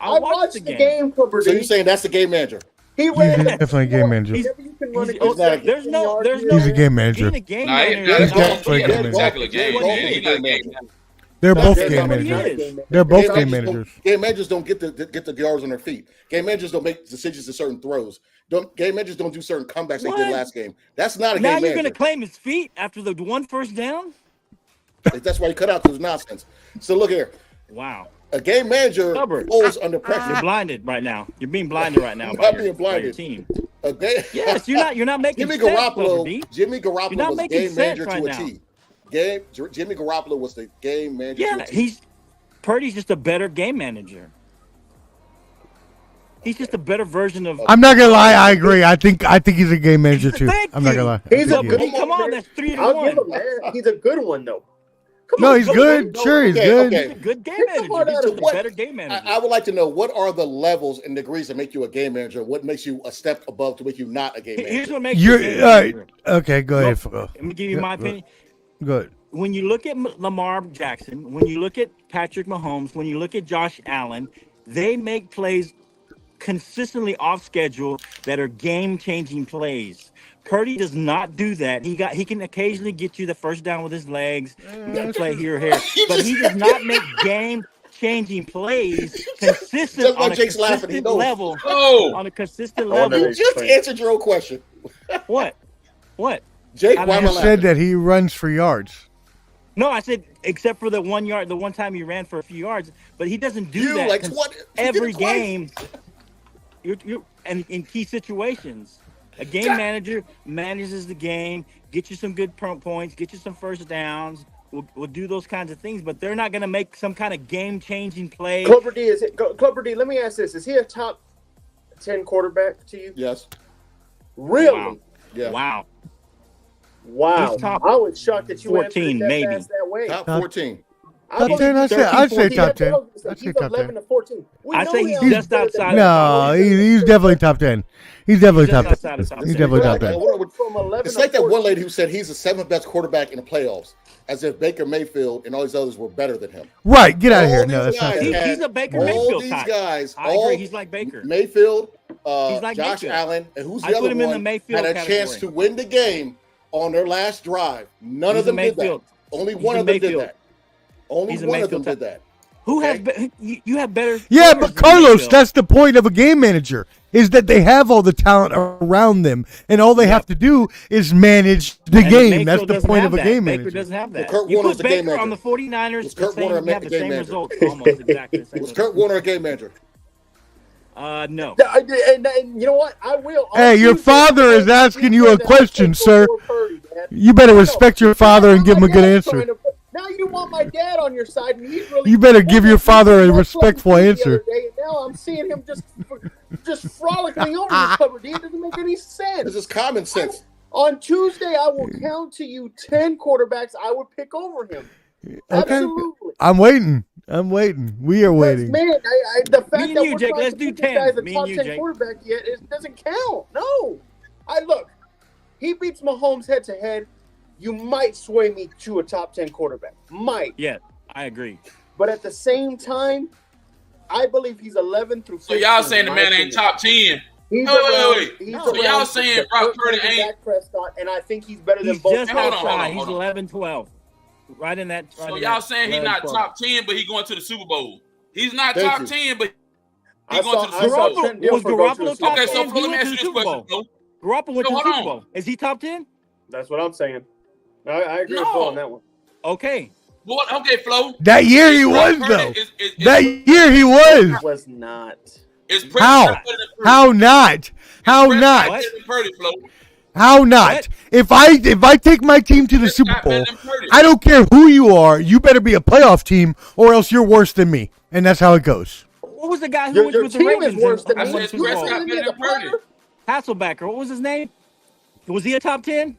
I watched the game, Clubber. So you're saying that's the game manager? He He's ran definitely a game manager. He's there's no. He's a game manager. Being a game Nah, manager. he's definitely not a game exactly a game. manager. He's not a game manager. They're both That's game what he managers. is. They're both Game game managers managers. Game managers don't get the yards on their feet. Game managers don't make decisions to certain throws. Game managers don't do certain comebacks they did What? last game. That's not a Now game you're manager. going to claim his feet after the one first down? That's why he cut out those nonsense. So look here. Wow. A game manager Stubborn. goes under You're pressure. blinded right now. You're being blinded right now I'm by not your, being by your blinded. team. A game, Yes, you're not making Jimmy sense, Clubber Garoppolo. D. Jimmy You're Garoppolo not was making game sense manager right to a now. T. Jimmy Garoppolo was the game manager Yeah, to a T. Purdy's just a better game manager. He's just a better version of. I'm not gonna lie, I agree. I think he's a game manager too. Thank I'm not gonna lie. He's a Yeah. good Come on, one. that's 3 to I'll 1. give him that. He's a good one, though. Come No, on, he's come good. on. Sure, he's Okay, good. okay. He's a good game Take the manager. heart He's out just of a what- better game manager. I would like to know what are the levels and degrees that make you a game manager? What makes you a step above to make you not a game Here's manager? what makes you a game You're all right. manager. Okay, go ahead. Let me give you my opinion. Good. When you look at Lamar Jackson, when you look at Patrick Mahomes, when you look at Josh Allen, they make plays consistently off schedule that are game-changing plays. Purdy does not do that. He can occasionally get you the first down with his legs, play here or here, but he does not make game-changing plays consistent Just like on a Jake's laughing, he consistent knows. level. Oh, On a consistent I wonder level. You just answered your own question. What? Jake, I why am I You laughing? said that he runs for yards. No, I said except for the 1 yard, the one time he ran for a few yards, but he doesn't do You, that like, what? You did every it twice. game. You're and in key situations. A game manager manages the game, get you some good points, get you some first downs. We'll do those kinds of things, but they're not going to make some kind of game-changing play. Clubber D, let me ask this. Is he a top 10 quarterback to you? Yes. Really? Wow. Yeah. Wow. He's top I was shocked that you 14 answered that maybe. fast that way. Top 14. Top 10, I'd say top 10. I'd say He's top 11 10. to 14. We I know say he he's always just better outside than- No, he's definitely top 10. He's definitely Just top outside 10. of top He's 10. definitely top Right. 10. From 11 It's to like that one 14. lady who said he's the seventh best quarterback in the playoffs, as if Baker Mayfield and all these others were better than him. Right, get out of here. All No, these that's not guys true. He's a Baker all Mayfield these type. guys, I agree. He's like Baker. Mayfield, He's like Josh Mayfield. Allen, and who's the I put other him in the one Mayfield had a chance category. to win the game on their last drive. None He's of them a did that. Mayfield. Only He's one a of them did Mayfield. that. Only He's a one of them Mayfield did that. Who has Okay. you have better? Yeah, players but than Carlos, Mayfield. that's the point of a game manager, is that they have all the talent around them, and all they have to do is manage the And game. Mayfield That's the doesn't point have of a that. game Baker manager. doesn't have that. Well, Kurt You Warner's put the game Baker on manager. the 49ers, Was the Kurt same, Warner you have the the game same manager? result, almost exactly the same Was result. Kurt Warner a game manager? No. And you know what? I will. Hey, your father is asking you a question, sir. You better respect your father and give him a good answer. Now you want my dad on your side, and he's really. You better give your father a respectful The answer. other day, and now I'm seeing him just frolicking over the cover. It doesn't make any sense. This is common sense. On Tuesday, I will count to you 10 quarterbacks I would pick over him. Okay. Absolutely. I'm waiting. We are waiting. Man, the fact Me and that you, we're Jake, trying let's to do pick this guy 10. as a Me top and you, 10 Jake. quarterback yet, it doesn't count. No. Look, he beats Mahomes head to head. You might sway me to a top 10 quarterback. Might. Yeah, I agree. But at the same time, I believe he's 11 through 15. so y'all saying the man ain't top 10? He's Wait. he's So y'all saying Brock Purdy ain't- Dak Prescott, and I think he's better than He's both. just Hold on, outside. hold on, He's hold on. 11-12. Right in that. Right So in y'all that saying he not 11-12. top 10, but he going to the Super Bowl. He's not Thank top you. 10, but he I going saw- to the I Super saw Bowl. Trent Was Dilfer go to the Garoppolo Super top Okay, Bowl. so He let me went ask to you the this Super question, Bowl. though. Garoppolo went to the hold Super on. Bowl. Is he top 10? That's what I'm saying. I agree with No. Flo on that one. Okay. Well, okay, Flo. That year he Brock was Purdy though. is That year he was. It was not. Is How? Prescott better than Purdy? How not? How Prescott not? better than Purdy, Flo. How not? What? If I take my team to the Super Prescott Bowl, better than Purdy. I don't care who you are. You better be a playoff team, or else you're worse than me. And that's how it goes. What was the guy who Your, went your with the team Ravens? is worse than I me. said won the it's Super Bowl? Prescott better than Purdy. Hasselbacker. What was his name? Was he a top 10?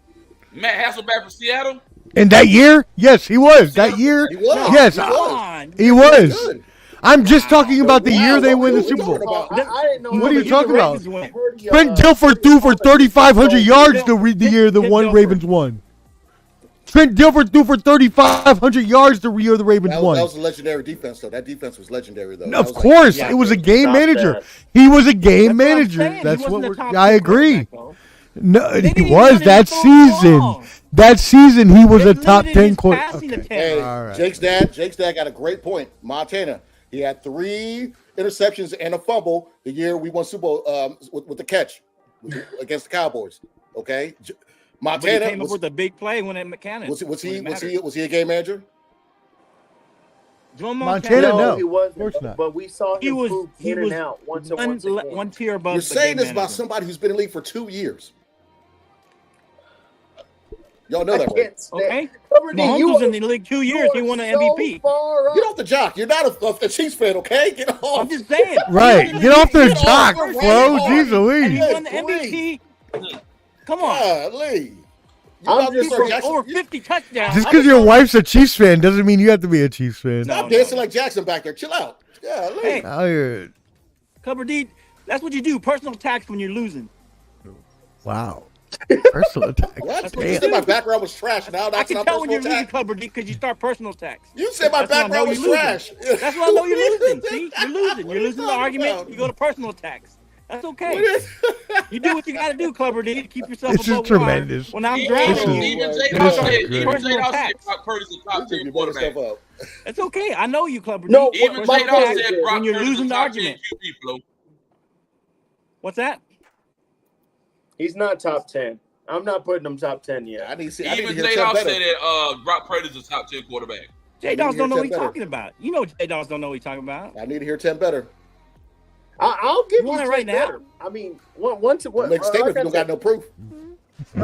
Matt Hasselback from Seattle. And that year, yes, he was. That year, He was. yes, He Come was. on. he was. Good. I'm just talking about the Wow, year they what win are the we Super talking Bowl. about? I didn't know. What are you The talking about? Ravens went. Trent Dilfer threw for 3,500 yards the year the Trent one Dilfer. Ravens won. Trent Dilfer threw for 3,500 yards the year the Ravens That won. was a legendary defense, though. That defense was legendary, though. Of That was course, like, it was a game Stop manager. that. He was a game That's what I'm manager. saying. That's He what wasn't a we're. top I 10 agree. quarterback, though. No, They he didn't was even that throw the season. ball. That season, he was They a top limited 10 his quarterback. passing Okay. attempt. Hey, All right. Jake's dad got a great point. Montana, he had 3 interceptions and a fumble the year we won Super Bowl with the catch against the Cowboys. Okay, But he Montana came up with a big play when it mechanic. was he a game manager? Joe Montana, Montana, no. he wasn't. Of course not. But we saw him He was- move he in was and out once and once again. one tier above. You're the saying game this about manager. somebody who's been in the league for 2 years. Y'all know I that, right? can't stand. Okay. Cover D, Mahomes you was are- in the league 2 years. He you won are an so MVP. far up. Get off the jock. You're not a Chiefs fan, okay? Get off. I'm just saying. Right. He was in Get off the league jock, first bro. year. Jeez And he Louise. won the MVP. Come on. Golly. I'm just Over, Jackson. over 50 touchdowns. Just because your wife's a Chiefs fan doesn't mean you have to be a Chiefs fan. No. Stop dancing like Jackson back there. Chill out. Yeah, Hey, Out here. Cover D, that's what you do. Personal attacks when you're losing. Wow. Personal attack. What? That's You what you said do. my background was trash. Now I that's can not tell when you're personal losing, attack. Cover D, because you start personal attacks. You said my That's when I know background was you're losing. trash. That's why I know you're losing. See, you're losing. You're What are you losing the talking argument. about? You go to personal attacks. That's What okay. is- You do what you got to do, Cover D, to keep yourself This is above water. tremendous. When I'm Even drafting is- you, even This J. is Dawg said, good. even J. Personal Dawg said attacks. Brock Purdy's a You top think 10 you better quarterback. stuff up. it's okay. I know you, Cover D. No, Even but J. my Dawg point said is, Brock when you're Purdy's losing a the top argument. 10 QB, Flo. What's that? he's not top 10. I'm not putting him top 10 yet. I need to see. I need to Even hear J. 10 Dawg better. said that Brock Purdy's a top 10 quarterback. J Dogs hear don't know what 10 he's better. talking about. You know J Dogs don't know what he's talking about. I need to hear 10 better. I'll give You you want it 10 right now? better. I mean, once what? Make a statement if you like I don't got no proof. said,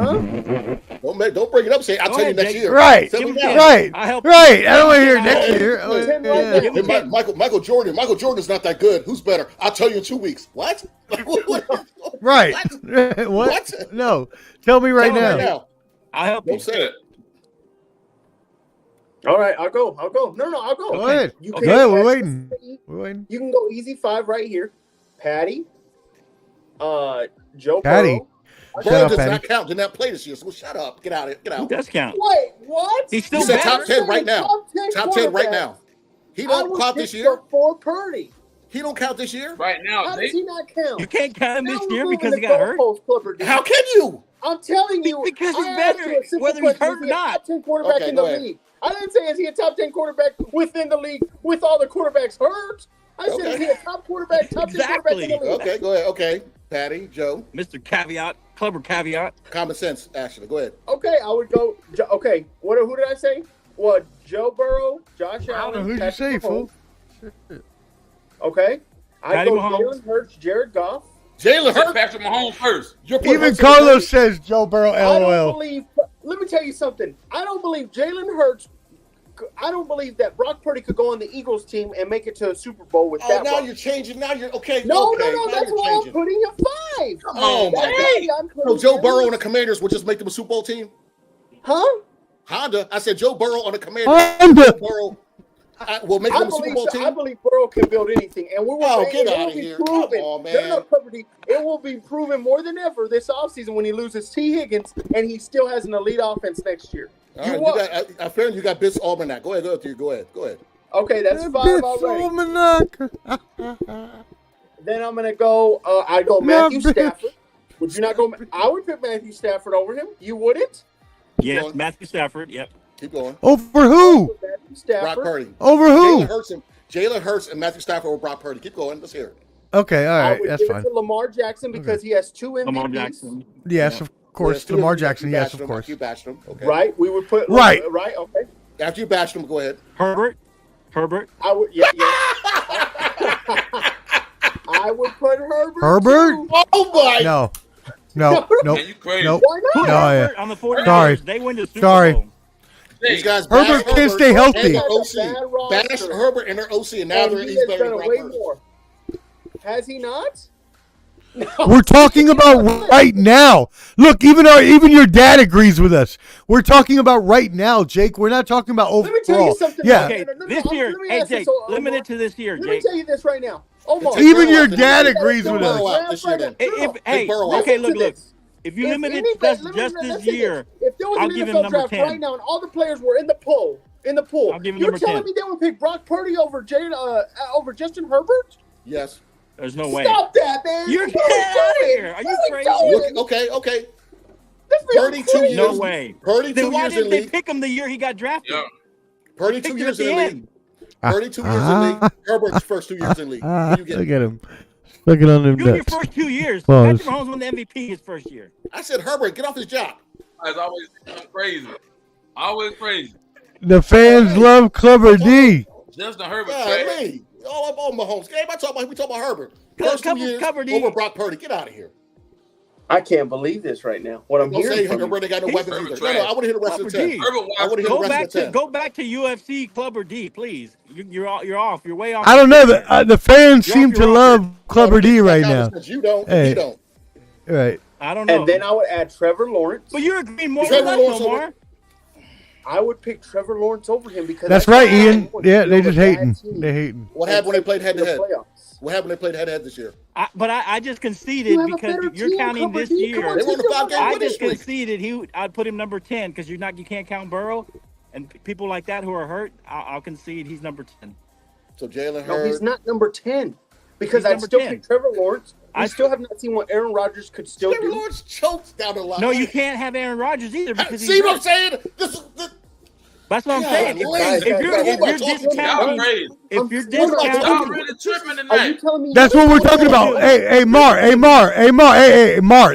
huh? Don't bring it up. Say I'll Go tell you ahead, next Jake. year. Right. Tell Give me him now. 10. Right. I'll help you. Right. I don't want to hear it I'll next help you. year. Ten right Yeah. there. Give him Hey, 10. Michael Jordan's not that good. Who's better? I'll tell you in 2 weeks. What? Right. What? What? No. Tell me right Tell me now. I'll help you. Don't say it. All right, I'll go. No, I'll go. Go ahead. You Go can ahead. We're go waiting. easy- We're waiting. You can go easy 5 right here. Patty, Joe Patty. Burrow. Shut Burrow up, does Patty. not count. Did not play this year. So shut up. Get out of it. Get He out. does count. Wait, what? He's still You said better. top 10 right now. Top 10 Top 10 right quarterback. now. He I don't would count pick this year. before Purdy. He don't count this year. Right now, How they, does he not count? You can't count him Now this we're year moving because the he got hurt. goalposts, Clipper D. How can you? I'm telling you, Because he's I asked better, you a simple whether he's question. hurt or Is he a not. top 10 quarterback Okay, in the go ahead. league? I didn't say is he a top 10 quarterback within the league with all the quarterbacks hurt. I said Okay. is he a top quarterback, top 10 quarterback in the Exactly. league? Okay, go ahead. Okay, Patty, Joe. Mr. Caveat, clever caveat. Common sense, actually. Go ahead. Okay, I would go. Okay, who did I say? What? Joe Burrow, Josh I don't know Allen, who you Patrick say, fool. Mahomes. Okay, I Patty go Mahomes. Jalen Hurts, Jared Goff. Jalen said Hurts. Patrick Mahomes first. You're putting Even Hurts in the Carlos race. says Joe Burrow, I don't LOL. believe. Let me tell you something. I don't believe Jalen Hurts. I don't believe that Brock Purdy could go on the Eagles team and make it to a Super Bowl with Oh, that. now roster. you're changing. Now you're okay. No, okay. no. Now That's you're why changing. I'm putting him 5. Come on, That's man. why I'm So putting Joe him- Burrow and the Commanders would just make them a Super Bowl team? Huh? Honda. I said Joe Burrow on the Commanders. Honda. Joe Burrow will make I them a Super believe, Bowl so. I team. believe Burrow can build anything, and we will. Oh, and get it will outta be here. proven. Come on, man. No, Purdy. It will be proven more than ever this offseason when he loses T. Higgins, and he still has an elite offense next year. All You right, what? I fear you got Bis Almanac. Go ahead. Go ahead. Okay, that's 5 already. Then I'm gonna go. I go Matthew Stafford. Would you not go? I would pick Matthew Stafford over him. You wouldn't? Yes, going. Matthew Stafford. Yep. Keep going. Over who? Matthew Brock Stafford. Purdy. Over Jalen who? Hurts and Matthew Stafford over Brock Purdy. Keep going. Let's hear it. Okay, all I right, would that's give fine. it to Lamar Jackson because he has 2 MVPs. Lamar Jackson. Yes, of course. Yes, Lamar you Jackson, yes, bashed of him. course. You bashed him. Okay. Right? We would put Right. Right. Okay. After you bashed him, go ahead. Herbert. I would. Yeah. I would put Herbert. Herbert? too. Oh my! No, nope. Man, you crazy. Nope. Why not? No, yeah. Herbert on the 49ers. Sorry. They win the Super Sorry. Bowl. These guys Herbert bashed can't stay healthy. and their That's a OC. bad roster. Bashed Herbert and their OC, and now And he he's has better done than it Brock way Purdy. more. Has he not? We're talking about right now. Look, even your dad agrees with us. We're talking about right now, Jake. We're not talking about overall. Let me tell you something. Yeah. Okay, No, this let me year, hey ask you Jake, something, limit Omar. it to this year, Let me Jake. tell you this right now. Omar, Take Even Burrow your out this dad year. agrees with Burrow us. out this year, then. Hey, Burrow out. okay, Listen to look. this. If you If limit it anybody- just let me this say year, if there was I'll an give him NFL number draft 10. right now and all the players were in the pool, I'll give him you're number telling 10. me they would pick Brock Purdy over over Justin Herbert? Yes. There's no way. Stop that, man! You're What are we get out of doing? here. Are you What crazy? doing? Look, okay. Let's be 32 crazy. years. No way. Purdy Then 2 why years in didn't they league. pick him the year he got drafted? Yeah. Purdy Picked 2 him years at the in league. end. 32 years in league. Herbert's first 2 years in league. Who you get? Look at him. Looking on them You in your nuts. first 2 years. Pause. Patrick Mahomes won the MVP his first year. I said Herbert, get off his job. It's always crazy. Always crazy. The fans love Clever D. Justin Herbert. Yeah, crazy. me. All up on Mahomes. Game. We talking about Herbert. First 2 years Cover D. over Brock Purdy. Get out of here. I can't believe this right now. What I'm Don't say hearing from Herbert ain't got no He's weapons Herbert either. trash. No, I want to hear the rest of the Robert 10. D. Herbert I want to hear Go the back rest of the 10. go back to UFC Clubber D, please. You're off. You're way off. I don't know. The fans You're seem off to your love Clever D right now. You don't. Hey. He don't. Right. I don't know. And then I would add Trevor Lawrence. But you're agreeing more Trevor with us, Lawrence Omar. I would pick Trevor Lawrence over him because That's right, Ian. Yeah, they just hating. They hating. What happened when they played head to head? Playoffs. What happened when they played head to head this year? But I just conceded You have a because better you're team, counting Clever this D. Come year. on, They won take the 5 your game I winning just streak. conceded I'd put him number 10 because you can't count Burrow, and people like that who are hurt. I'll concede he's number 10. So Jalen No, he's Hurts. not number 10 because He's I'd number still 10. pick Trevor Lawrence. I I- still have not seen what Aaron Rodgers could still Trevor do. Lawrence chokes down the line. No, you can't have Aaron Rodgers either because See he's what I'm hurt. saying? That's what I'm Yeah, saying. guys, If you're guys, Y'all discounting, crazy. if you're I'm discounting, Y'all really tripping Are you tonight. telling me That's what we're talking about. Hey, Mar.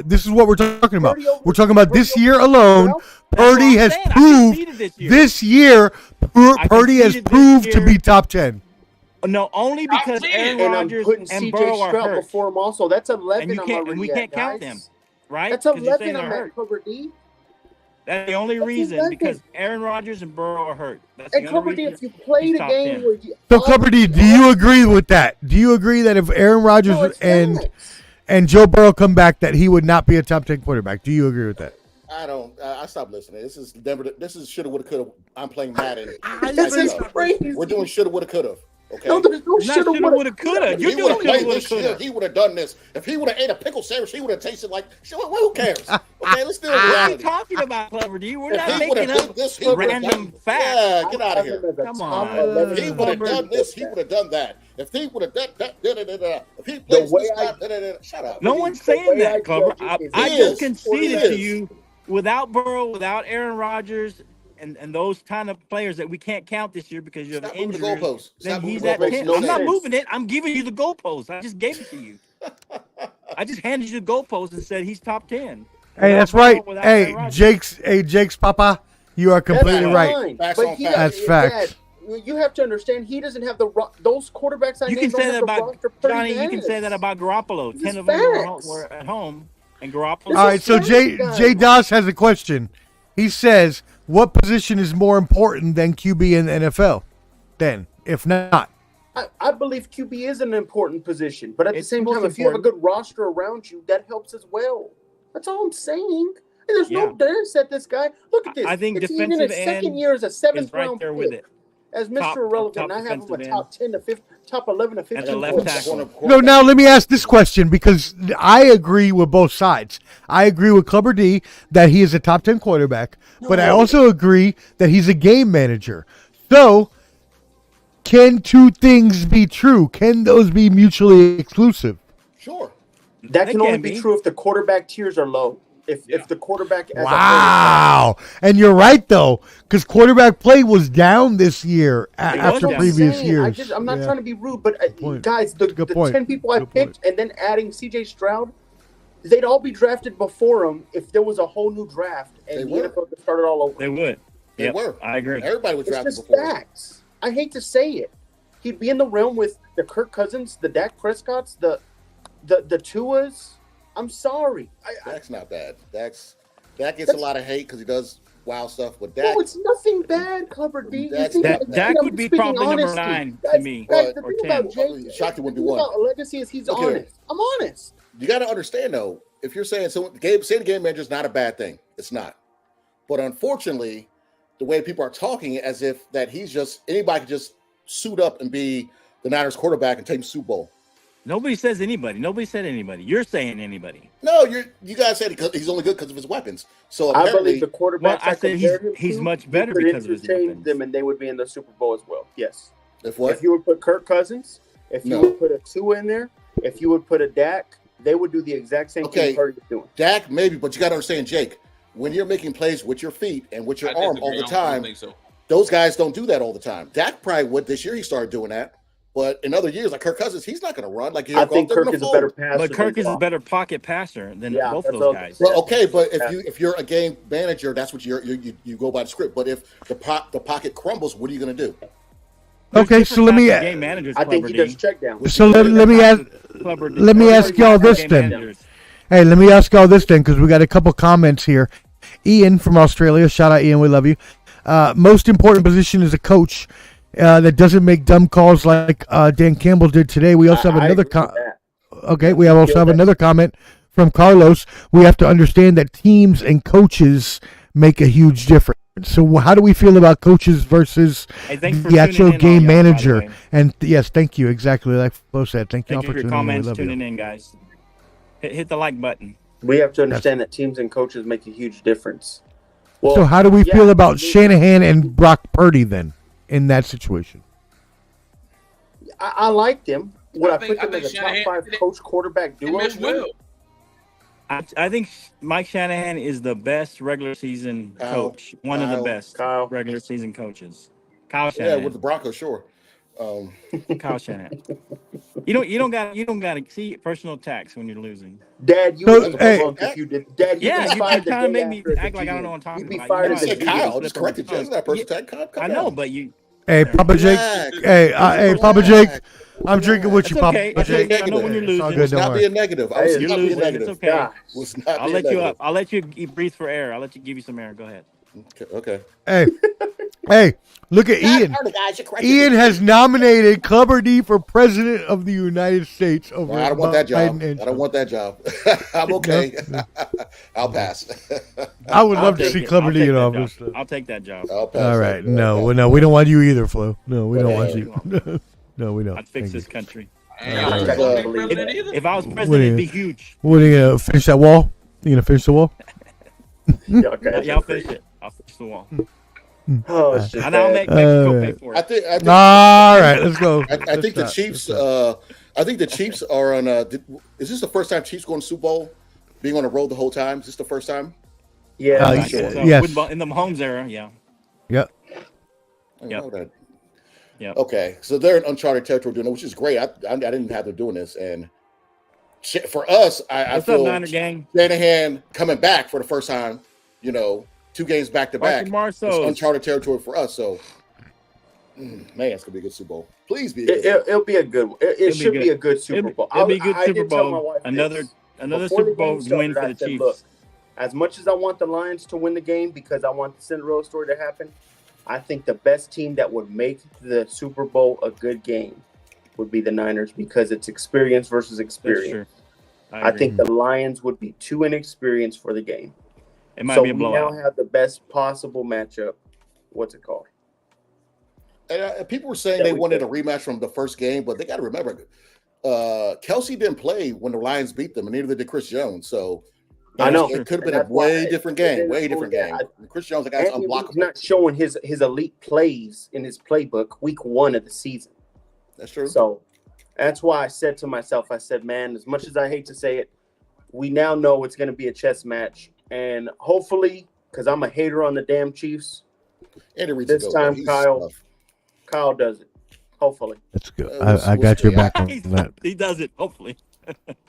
This is what we're talking about. We're talking about this year alone. Purdy has saying. I proved conceded this year. this year. Purdy has conceded this proved to year. be top 10. No, only because Top 10. Aaron And I'm Rodgers putting and CJ Burrow are Stroud hurt, before him also. That's 11 and you I'm can't, already and we at, can't count guys. them, right? That's 'Cause you're saying 11 I'm they're at, hurt. Clever D. That's the only That's reason 11. because Aaron Rodgers and Burrow are hurt. That's And the only Clever D, reason. if you played he's a top game 10. where you... So, Clever D, do you agree with that? Do you agree that if Aaron Rodgers No, it's and facts. Joe Burrow come back, that he would not be a top 10 quarterback? Do you agree with that? I don't. I stopped listening. This is Denver. This is shoulda, woulda, coulda. I'm playing Madden. This is Stuff. crazy. We're doing shoulda, woulda, coulda. Okay. No, there's no It's not shoulda, shoulda, woulda, woulda, coulda. If You're he doing would have shoulda, played woulda, this year, coulda. he would have done this. If he would have ate a pickle sandwich, he would have tasted like shit. Well, who cares? Okay, let's deal with What are you reality. talking about, Clever D? We're If not he would making have up did this, he would have random done. facts. Yeah, get out of I have here. him as a Come top on. 11 If he would have quarterback. done this, he would have done that. If he would have done that, if he The plays way this I- guy, shut up. No one's The saying way that, I Clever. judge I, it is I he just is. conceded He to is. you without Burrow, without Aaron Rodgers, and those kind of players that we can't count this year because you have Stop an moving the injury. goalposts. Then Stop he's moving at the 10. goalposts. I'm not sense. moving it. I'm giving you the goalposts. I just gave it to you. I just handed you the goalposts and said he's top 10. Hey, that's Without right. Burrow, without Hey, Aaron Rodgers. Jake's papa, you are completely That's right. fine. Facts But on he facts. That's Dad, facts. you have to understand he doesn't have those quarterbacks I You named can say don't that have the about roster Purdy Johnny. You can has. say that about Garoppolo. This 10 is of them facts. were at home, and Garoppolo. All right, so facts, Jay guys. Doss has a question. He says, "What position is more important than QB in the NFL?" Then, if not, I believe QB is an important position, but at the It's same most time, if you have a important. good roster around you, that helps as well. That's all I'm saying. And there's no Yeah. dance at this guy. Look at this. I think It's even defensive his second end year as a seventh Is right round there pick. with it. As Mr. Top- Irrelevant, top I have him a defensive top 10 to 15, top 11 to 15. At the left quarterback. tackle. no. Now let me ask this question because I agree with both sides. I agree with Clubber D that he is a top 10 quarterback, but I also agree that he's a game manager. So, can two things be true? Can those be mutually exclusive? Sure. That They can only can be be. true if the quarterback tiers are low. If the quarterback as Wow. And you're right, though, because quarterback play was down this year after down. previous years. I'm not trying to be rude, but point. guys, the point. 10 people I Good picked and then adding C.J. Stroud, they'd all be drafted before him if there was a whole new draft and They the were. NFL could start it all over. They would. They Yep, were. I agree. Everybody was It's drafted just before. facts. I hate to say it. He'd be in the realm with the Kirk Cousins, the Dak Prescotts, the Tuas. I'm sorry. Dak's not bad. Dak gets a lot of hate because he does wild stuff. But Dak, No, it's nothing bad, Clever D. Dak would be probably number 9 to me, The or thing 10. about Jake, Shocked it wouldn't be the thing one. about legacy is he's Okay. honest. I'm honest. you got to understand though, if you're saying saying the game manager is not a bad thing, it's not. But unfortunately, the way people are talking as if that he's just anybody can just suit up and be the Niners quarterback and take him to Super Bowl. Nobody says anybody. Nobody said anybody. You're saying anybody. No, you guys said he's only good because of his weapons. So I apparently, believe the quarterbacks I said he's much better you could because of his interchange weapons. them and they would be in the Super Bowl as well. Yes. if what? If you would put Kirk Cousins, if you No. would put a Tua in there, if you would put a Dak, they would do the exact same Okay. thing Purdy's doing. Dak maybe, but you got to understand, Jake, when you're making plays with your feet and with your I arm disagree. all the I don't time, think so. those guys don't do that all the time. Dak probably would this year. He started doing that. But in other years, like Kirk Cousins, he's not going to run. Like I think Kirk is a better passer. But Kirk than is a Goff. better pocket passer than Yeah, both that's of those all- guys. Well, okay, but if you're a game manager, that's what you go by the script. But if the pocket crumbles, what are you going to do? There's Okay, so let different me types of game managers. I think he Clever does D. check down. so let me ask Clever D. let me Or ask different y'all types of this game then. managers. Hey, let me ask y'all this then, because we got a couple comments here. Ian from Australia, shout out Ian, we love you. Most important position is a coach that doesn't make dumb calls like Dan Campbell did today. We also have another okay. We also have another comment from Carlos. We have to understand that teams and coaches make a huge difference. So how do we feel about coaches versus Hey, thanks for the actual tuning in, game all y'all, by the manager? way. And yes, thank you. Exactly like Flo said. Thank you all Thank for you for your tuning in. We comments, love tuning you. in, guys. Hit the like button. We have to understand that teams and coaches make a huge difference. Well, So how do we yeah, feel about absolutely. Shanahan and Brock Purdy then in that situation? I like them. Would I I, think- put them I as a think top Shanahan- 5 coach quarterback He duo? meshed well. I think Mike Shanahan is the best regular season coach. One of the best Kyle. regular season coaches. Kyle Yeah, Shanahan. with the Broncos, sure. Kyle Shanahan. You don't got to see personal attacks when you're losing. Dad, you So, would hey- be if you did. Dad, you Yeah, be you fired the kind of day make me after act the like I don't GM. know what I'm talking You'd be about. fired You I as know, a said you GM. Kyle. slip Just on corrected the you. tongue. It's not personal tag. Calm I down. know, but you. Hey, Papa Jake. Relax. Hey, Papa Jake. I'm drinking with you, It's Papa okay. It's Jake. okay. I know when you're It's all losing. good. Was Don't not worry. being negative. I Hey, was You're not being losing. negative. It's okay. Gosh. Was not I'll being let you negative. up. I'll let you breathe for air. I'll let you give you some air. Go ahead. Okay. Hey, look at Ian. Ian has nominated Clubber D for president of the United States over Well, I don't want that job. Biden and I don't want that job. I'm okay. I'll pass. I would I'll love to take see it. Clubber I'll D take in that office. job. I'll take that job. I'll pass. All right. that. No, Okay. no, we don't want you either, Flo. No, we don't want Yeah. you. No, we don't. I'd fix Thank this you. country. And Yeah, y'all I ain't check gonna that. be president either. If I was What president, do it'd you- be huge. What are you gonna finish that wall? You gonna finish the wall? Yeah, okay. Yeah, I'll finish it. I'll finish the wall. Oh, it's just And I'll bad. make Mexico pay for I it. think. All right, let's go. I think the Chiefs. I think the Chiefs are on. Is this the first time Chiefs going to Super Bowl? Being on the road the whole time. Is this the first time? Yeah, Uh, I I'm think sure. so. Yes. In the Mahomes era, yeah. Yep. I Yep. know that. Yep. Okay, so they're in uncharted territory doing it, which is great. I didn't have them doing this, and for us, I What's up, feel Niner gang? Shanahan coming back for the first time. 2 games back to back. Marcus It's Marceau. uncharted territory for us. So, man, it's gonna be a good Super Bowl. Please be. A good Super Bowl. It'll be a good one. It It'll be should good. be a good Super Bowl. It'll be a good I Super did tell my Bowl. wife Another Before Super the Bowl game started, win for I the said, Chiefs. look, as much as I want the Lions to win the game because I want the Cinderella story to happen, I think the best team that would make the Super Bowl a good game would be the Niners because it's experience versus That's experience. true. I agree. think the Lions would be too inexperienced for the game. it might So be a we now blowout. have the best possible matchup. What's it called? And people were saying Yeah, they we wanted could. a rematch from the first game, but they got to remember, Kelsey didn't play when the Lions beat them, and neither did Chris Jones. So I know. it could have And been a that's why way different game. Way different game. Yeah, Chris Jones, the guy's Andy Reid's unblockable. not showing his elite plays in his playbook week 1 of the season. That's true. So that's why I said to myself, I said, man, as much as I hate to say it, we now know it's going to be a chess match. and hopefully, because I'm a hater on the damn Chiefs, Andy Reid's this a goat, time but he's tough. Kyle does it. Hopefully. That's good. We'll I got your see. back on that. He does it, hopefully.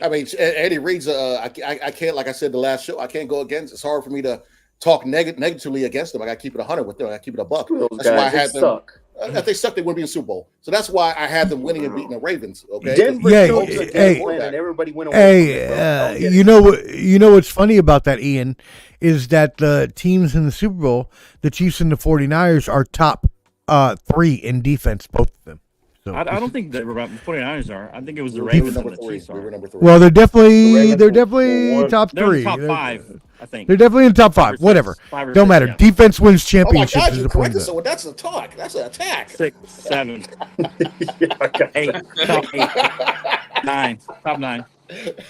I mean, Andy Reid's. I can't, like I said the last show, I can't go against. It's hard for me to talk negatively against them. I got to keep it 100 with them. I got to keep it a buck. Those That's guys, why I they had them. suck. If they suck, they wouldn't be in the Super Bowl. So that's why I had them winning and beating the Ravens. Okay. Denver Yeah, chose a hey, game plan and everybody went away. Hey, from it, bro. Don't get you it. know what? You know what's funny about that, Ian, is that the teams in the Super Bowl, the Chiefs and the 49ers, are top 3 in defense, both of them. So I don't think the 49ers are. I think it was the We were Ravens number and the 3. Chiefs We were are. number 3. well, they're definitely Ravens they're were definitely one. top They're in 3. the top They're- 5, I think. They're definitely in top 5. Or Whatever. 5 or Don't 6, matter. yeah. Defense wins Oh my championships. God, is you the point corrected of someone. That's a talk. That's an attack. 6, 7, Yeah, I got 8, top 8, 9, top 9.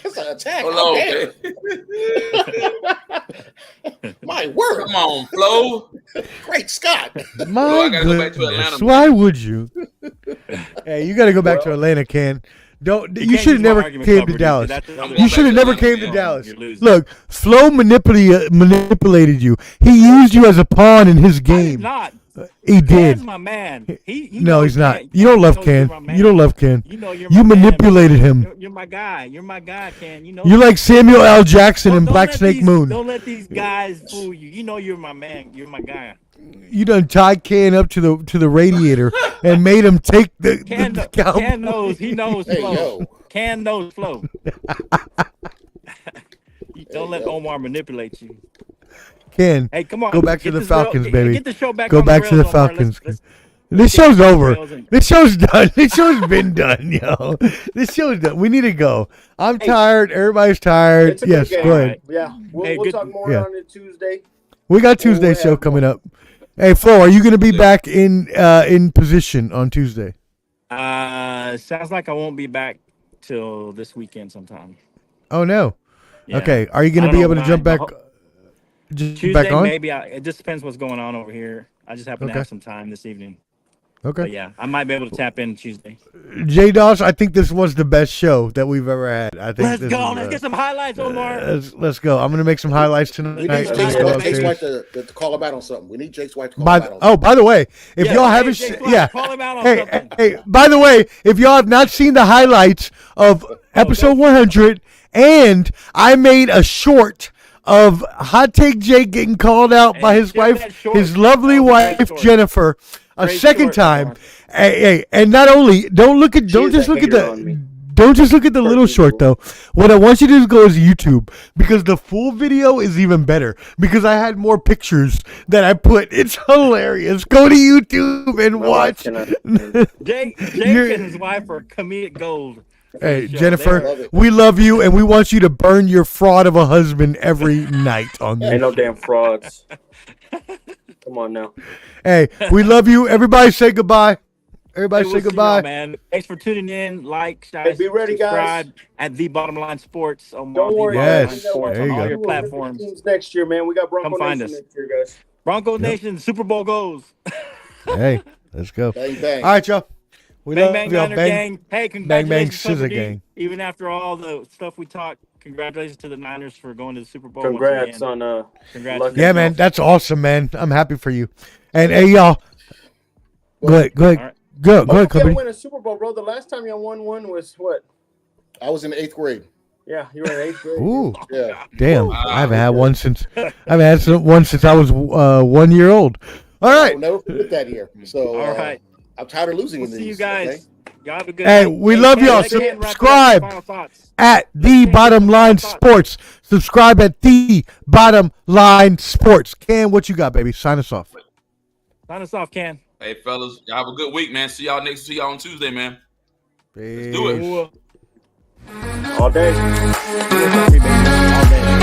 That's an attack. Hello, Oh, damn. My word. Come on, Flo. Great Scott. that. I My gotta go back to goodness. Atlanta, Why would you? Hey, you got to go back to Atlanta, Ken. Don't you can't should have use my never argument came covered, to you see, Dallas. that's the other You going should have back to never came to Atlanta. Dallas. You're losing. Look, Flo manipulated you. He used you as a pawn in his I did game. not. He Ken's did. my man. He No, knows he's not. Ken. You don't love knows Ken. you're my man. You don't love Ken. You know you're You my man. manipulated him. You're my guy. You're my guy, Ken. You know. You're like Samuel L. Jackson in Don't Black let Snake these- Moon. Don't let these guys fool you. You know you're my man. You're my guy. You done tied Ken up to the radiator and made him take the Ken, cow- Ken knows. He knows Hey, flow. yo. Ken knows flow. You don't let yo. Omar manipulate you. Ken, Hey, come on. go back to Get the this real- Falcons, get- baby. Get the show back. Go on back to the rails, Omar. Falcons. Let's This get show's the over. rails and- This show's done. This show's been done, yo. This show's done. We need to go. I'm tired. Everybody's tired. It's a good Yes, game. go ahead. Yeah, we'll, Hey, we'll good- talk more yeah. on it Tuesday. We got Tuesday's yeah. show coming up. Hey, Flo, are you going to be back in position on Tuesday? Sounds like I won't be back till this weekend sometime. Oh no. Yeah. Okay. Are you going I to be don't able to know, jump man. back? Just Tuesday, back on? maybe. It just depends what's going on over here. I just happen to Okay. have some time this evening. Okay. But yeah, I might be able to tap in Tuesday. J Doss, I think this was the best show that we've ever had. I think Let's this go. is, Let's get some highlights, Omar. let's go. I'm gonna make some highlights We tonight. need Nice. Let's Jake's go White upstairs. to call him out on something. We need Jake's White to call him out on something. By the way, if Yeah, y'all hey, haven't, Jake se- Black, yeah, call him out on hey, something. hey, by the way, if y'all have not seen the highlights of episode 100, and I made a short of Hot Take Jake getting called out by Hey, his share that wife, short. his lovely That was a great wife short. Jennifer, a Great second short, time. Omar. Hey, and not only don't is just a look at hater on me. don't just look at the little Perfect. short though. What I want you to do is go to YouTube because the full video is even better because I had more pictures that I put. It's hilarious. Go to YouTube and My wife watch. cannot- Jake You're- and his wife are comedic gold. for Hey, the show. Jennifer, Love it. we love you and we want you to burn your fraud of a husband every night on Ain't this. no damn frauds. Come on now. Hey, we love you. Everybody say goodbye. Everybody Hey, say we'll see goodbye. y'all, man. Thanks for tuning in. Like, share, Hey, be ready, guys. subscribe at The Bottom Line Sports. On Don't worry. Yes, guys. We got one there you on go. all your platforms. Teams next year, man. We got Bronco Come find Nation us. next year, guys. Broncos Nation, Super Bowl goes. Hey, let's go. Bang, bang. All right, y'all. We Bang love Bang y'all. Niner Bang. Gang. Hey, bang, congratulations, scissor Clever D. gang. Even after all the stuff we talked, congratulations to the Niners for going to the Super Bowl. once Congrats again. on Congratulations. Yeah, man, that's awesome, man. I'm happy for you. And hey, y'all, go ahead, All right. go ahead, You gotta Cubby. win a Super Bowl, bro. The last time you won one was what? I was in the 8th grade. Yeah, you were in 8th grade. Ooh, Yeah. damn! Wow. I haven't had one since one since I was 1 year old. All right, I'll never forget that year. So All right. I'm tired of losing We'll in see you these. guys. okay? Y'all have a good Hey, night. we love Ken, y'all. let Ken wrap it up. Subscribe. Final thoughts. at the Bottom Line Sports. Subscribe at the Bottom Line Sports. Cam, what you got, baby? Sign us off. Sign us off, Ken. Hey, fellas, y'all have a good week, man. See y'all on Tuesday, man. Peace. do it. Ooh. All day. All day.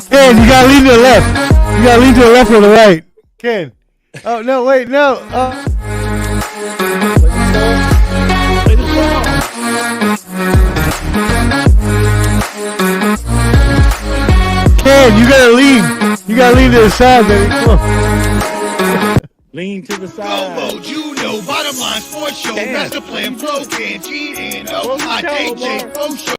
Ken, you gotta lean to the left. You gotta lean to the left or the right. Ken. Oh no, wait, no. Play the song. Ken, you gotta lean. You gotta lean to the side, baby. Come on. Lean lean to the side. Juno, bottom line sports show, master plan, pro, can't cheat, and my DJ Pro Show.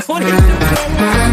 What is this?